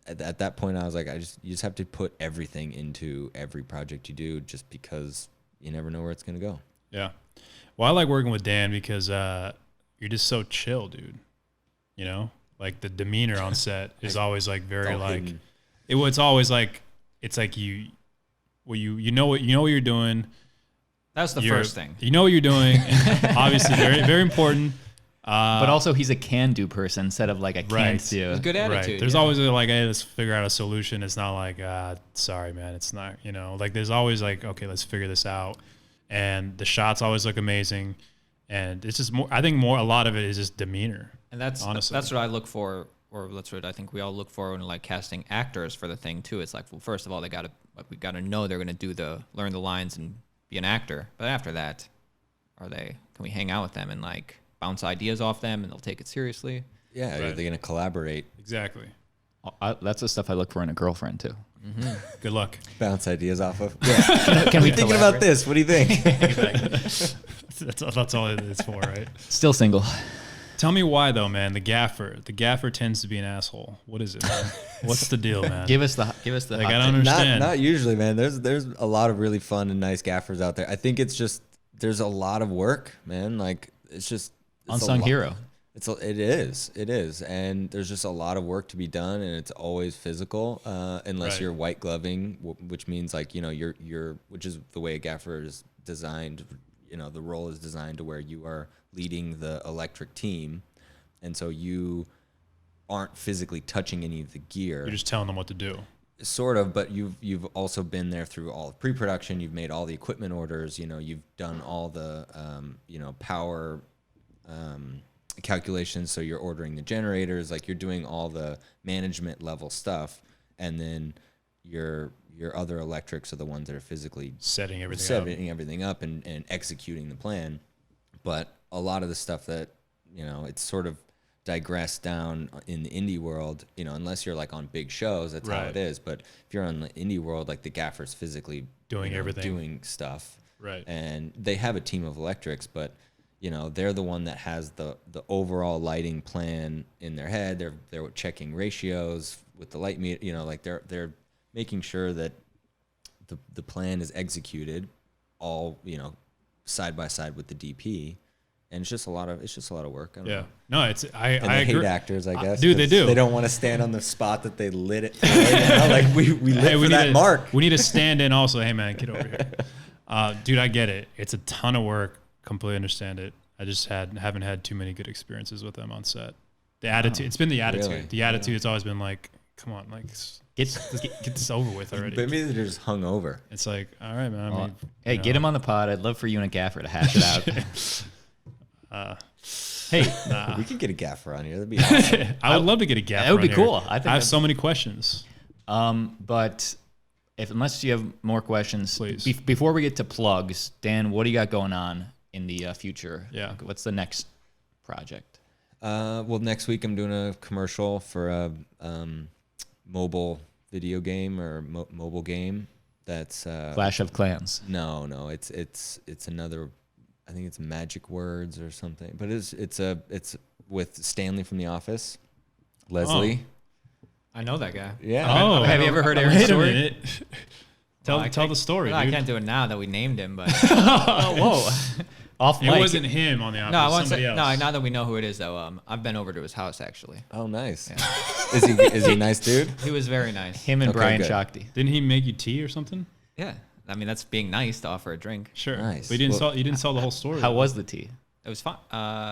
at that point I was like, you just have to put everything into every project you do, just because you never know where it's gonna go. Yeah. Well, I like working with Dan because you're just so chill, dude. You know, like the demeanor on set is always like very like hidden. it's always like it's like you know what you're doing. That's the first thing. You know what you're doing. And obviously, very very important. but also he's a can-do person instead of like a Right. can't-do. Good attitude. Right. There's yeah. always like, hey, let's figure out a solution. It's not like, sorry, man, it's not. Like there's always like, okay, let's figure this out. And the shots always look amazing. And it's just more. I think a lot of it is just demeanor. And that's honestly. what I look for, or that's what I think we all look for when like casting actors for the thing too. It's like, well, first of all, we gotta know they're gonna learn the lines and be an actor. But after that, can we hang out with them and like bounce ideas off them and they'll take it seriously? Yeah, are Right. they gonna collaborate? Exactly. That's the stuff I look for in a girlfriend too. Good luck. Bounce ideas off of. Yeah. Can we thinking collaborate? about this? What do you think? That's all it's for, right? Still single. Tell me why though, man. The gaffer tends to be an asshole. What is it, man? What's the deal, man? Give us the like, hot I take. don't understand. Not usually, man. There's a lot of really fun and nice gaffers out there. I think it's just there's a lot of work, man. Like it's Unsung hero. It is, and there's just a lot of work to be done, and it's always physical, unless Right. you're white gloving, which means like you're which is the way a gaffer is designed. The role is designed to where you are leading the electric team, and so you aren't physically touching any of the gear. You're just telling them what to do. Sort of, but you've also been there through all of pre-production. You've made all the equipment orders. You've done all the power calculations. So you're ordering the generators. Like you're doing all the management level stuff, and then your other electrics are the ones that are physically Setting everything up. everything up and executing the plan. But a lot of the stuff that it's sort of digress down in the indie world, unless you're like on big shows, that's how Right. it is. But if you're on the indie world, like the gaffer's physically Doing everything. doing stuff, Right. and they have a team of electrics, but they're the one that has the overall lighting plan in their head. They're checking ratios with the light meter, like they're making sure that the plan is executed all side by side with the DP. And it's just a lot of work. I don't Yeah. know. No, And I they agree. hate actors, I guess. Dude, they 'cause do. They don't want to stand on the spot that they lit it. Like we lit for need that mark. We need to stand in also. Hey, man, get over here. Dude, I get it. It's a ton of work. Completely understand it. I just haven't had too many good experiences with them on set. The attitude. It's been the attitude. Really? The attitude has always been like, come on, like get this over with already. But maybe they're just hung over. It's like, all right, man. I mean, Hey, get him on the pod. I'd love for you and a gaffer to hash it out. Hey, We could get a gaffer on here. That'd be awesome. I would love to get a gap. That would be on here. cool. I think I have that'd- so many questions. but unless you have more questions, Please. Before we get to plugs, Dan, what do you got going on in the future? Yeah. Like, what's the next project? Well, next week I'm doing a commercial for a mobile video game or mobile game. That's Clash of Clans. no, it's another. I think it's Magic Words or something. But it's with Stanley from The Office, Leslie. I know that guy. Yeah. Oh, Have you ever heard Aaron's wait story? a minute. Well, I tell can't- the story, well, I dude. can't do it now that we named him, but Oh, whoa. Off It mic. wasn't him on the office. no, I want to somebody say, else. no. Now that we know who it is, though, I've been over to his house actually. Oh, nice. Is he a nice dude? He was very nice. Him and Okay, Brian good. Shakti. Didn't he make you tea or something? Yeah, I mean that's being nice to offer a drink. Sure. Nice. But you Well- didn't sell the whole story. How though. was the tea? It was fun.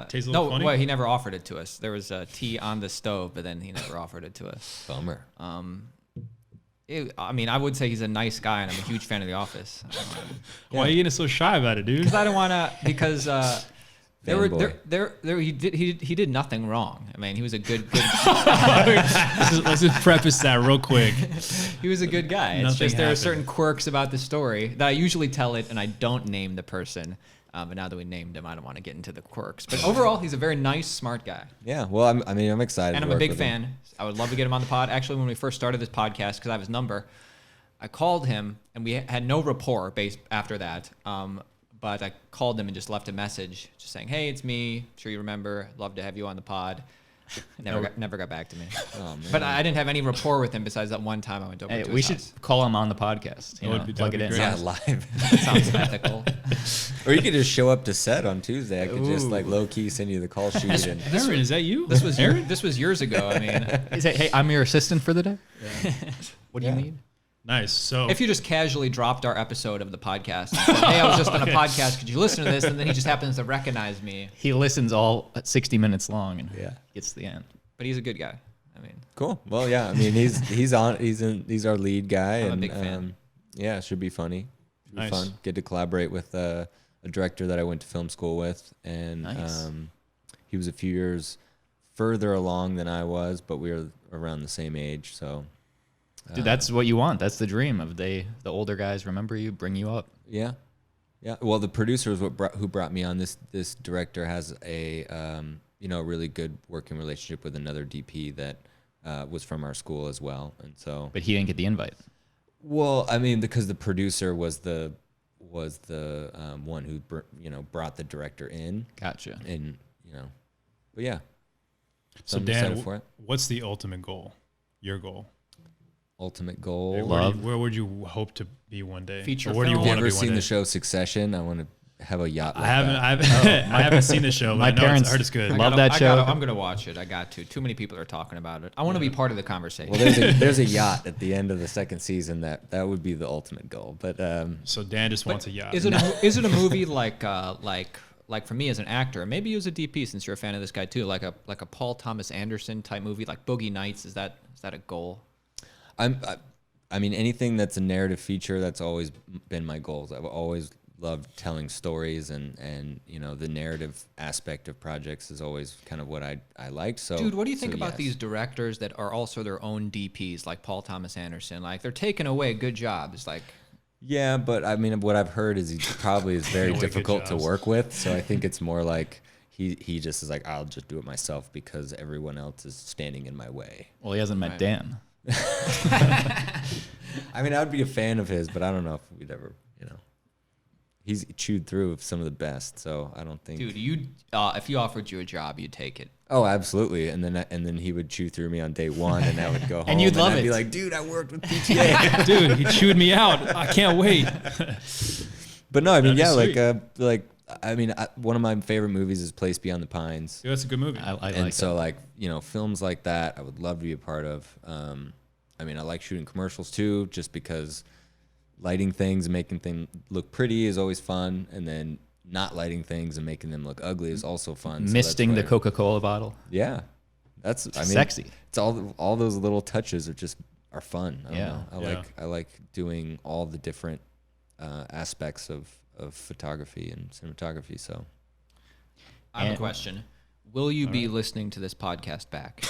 Tastes a no, little funny? well, he never offered it to us. There was tea on the stove, but then he never offered it to us. Bummer. I mean, I would say he's a nice guy, and I'm a huge fan of The Office. Why are you getting so shy about it, dude? Because I don't want to. Because Fanboy. he did nothing wrong. I mean, he was a good Let's just preface that real quick. he was a good guy. It's Nothing just there are happened. certain quirks about the story that I usually tell it, and I don't name the person. But now that we named him, I don't want to get into the quirks. But overall, he's a very nice, smart guy. Yeah. Well, I'm excited. And to I'm a work big with him. fan. I would love to get him on the pod. Actually, when we first started this podcast, because I have his number, I called him, and we had no rapport based after that. But I called him and just left a message, just saying, "Hey, it's me. Sure you remember. Love to have you on the pod." Never got back to me. Oh, man. But I didn't have any rapport with him besides that one time I went over Hey, to we his should house. call him on the podcast. You know, That plug would it be in. great. Yeah, live. That sounds ethical. Or you could just show up to set on Tuesday. I could just like Ooh. low key send you the call sheet. And Aaron, is that you? This was years ago. I mean, Is it, hey, I'm your assistant for the day. What do you need? Nice. So if you just casually dropped our episode of the podcast, and said, "Hey, I was just on a podcast. Could you listen to this?" And then he just happens to recognize me. He listens all at 60 minutes long and Yeah. gets to the end. But he's a good guy. I mean, cool. Well, yeah. I mean, he's our lead guy. I'm a and, big fan. Yeah, it should be funny. Should Nice. be fun. Get to collaborate with a director that I went to film school with, and Nice. he was a few years further along than I was, but we were around the same age. So, Dude, that's what you want. That's the dream of the older guys remember you, bring you up. yeah. Well, the producer is who brought me on. This director has a really good working relationship with another DP that was from our school as well, and so. But he didn't get the invite. Well, I mean, because the producer was the one who brought the director in, Gotcha. and but yeah. So I'm Dan, excited for it. what's the ultimate goal? Your goal? Ultimate goal. Where would you hope to be one day? Feature Or where do you film? want Have you to ever be one seen day? the show Succession? I want to have a yacht. Like I haven't. that. I haven't seen the show. But My I know parents I heard it's good. love that show. I'm gonna watch it. I got to. Too many people are talking about it. I want to be part of the conversation. Well, there's a yacht at the end of the second season that would be the ultimate goal. But So Dan just wants a yacht. Is it a movie like for me as an actor? Maybe you as a DP, since you're a fan of this guy too. Like a Paul Thomas Anderson type movie, like Boogie Nights. Is that a goal? I mean, anything that's a narrative feature, that's always been my goals. I've always loved telling stories, and the narrative aspect of projects is always kind of what I liked. So, Dude, what do you think so about yes. these directors that are also their own DPs, like Paul Thomas Anderson? Like, they're taking away good jobs. Like, Yeah, but I mean, what I've heard is he probably is very Away good difficult to jobs. work with. So I think it's more like he just is like, I'll just do it myself because everyone else is standing in my way. Well, he hasn't met Right. Dan. I mean, I would be a fan of his, but I don't know if we'd ever, he's chewed through some of the best. So I don't think. dude, if you offered you a job, you'd take it. Oh, absolutely. And then he would chew through me on day one, and I would go home, And you'd love I'd be it. like, dude, I worked with PTA. Dude, he chewed me out. I can't wait. But no, I mean, That'd yeah, be one of my favorite movies is Place Beyond the Pines. Dude, that's a good movie. I And like so that. films like that I would love to be a part of. I mean, I like shooting commercials too, just because lighting things and making things look pretty is always fun, and then not lighting things and making them look ugly is also fun. So that's Misting the where- Coca-Cola bottle. Yeah, I mean, Sexy. It's all those little touches are fun. I don't Yeah. know. I like doing all the different aspects of photography and cinematography. So I have And- a question. Will you be listening to this podcast back?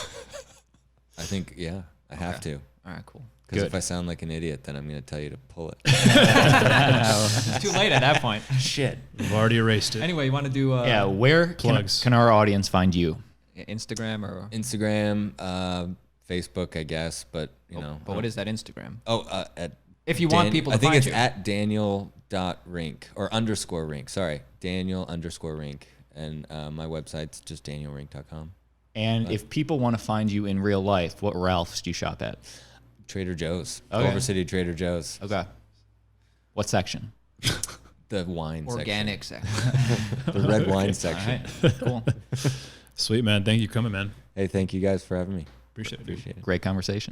I think I have to. All right, cool. Because Good. if I sound like an idiot, then I'm going to tell you to pull it. It's too late at that point. Shit. We've already erased it. Anyway, you want to do Yeah, where Plugs. can our audience find you? Instagram or? Instagram, Facebook, I guess, but But what is that Instagram? at If you want people to I think find it's you. at Daniel.Rink or _Rink. Sorry, Daniel_Rink, and my website's just DanielRink.com. And if people want to find you in real life, what Ralphs do you shop at? Trader Joe's, Okay. Culver City Trader Joe's, Okay. What section? the wine Organic section. section, the red wine All section. right. Cool. Sweet, man. Thank you for coming, man. Hey, thank you guys for having me. Appreciate it. Dude. Appreciate it. Great conversation.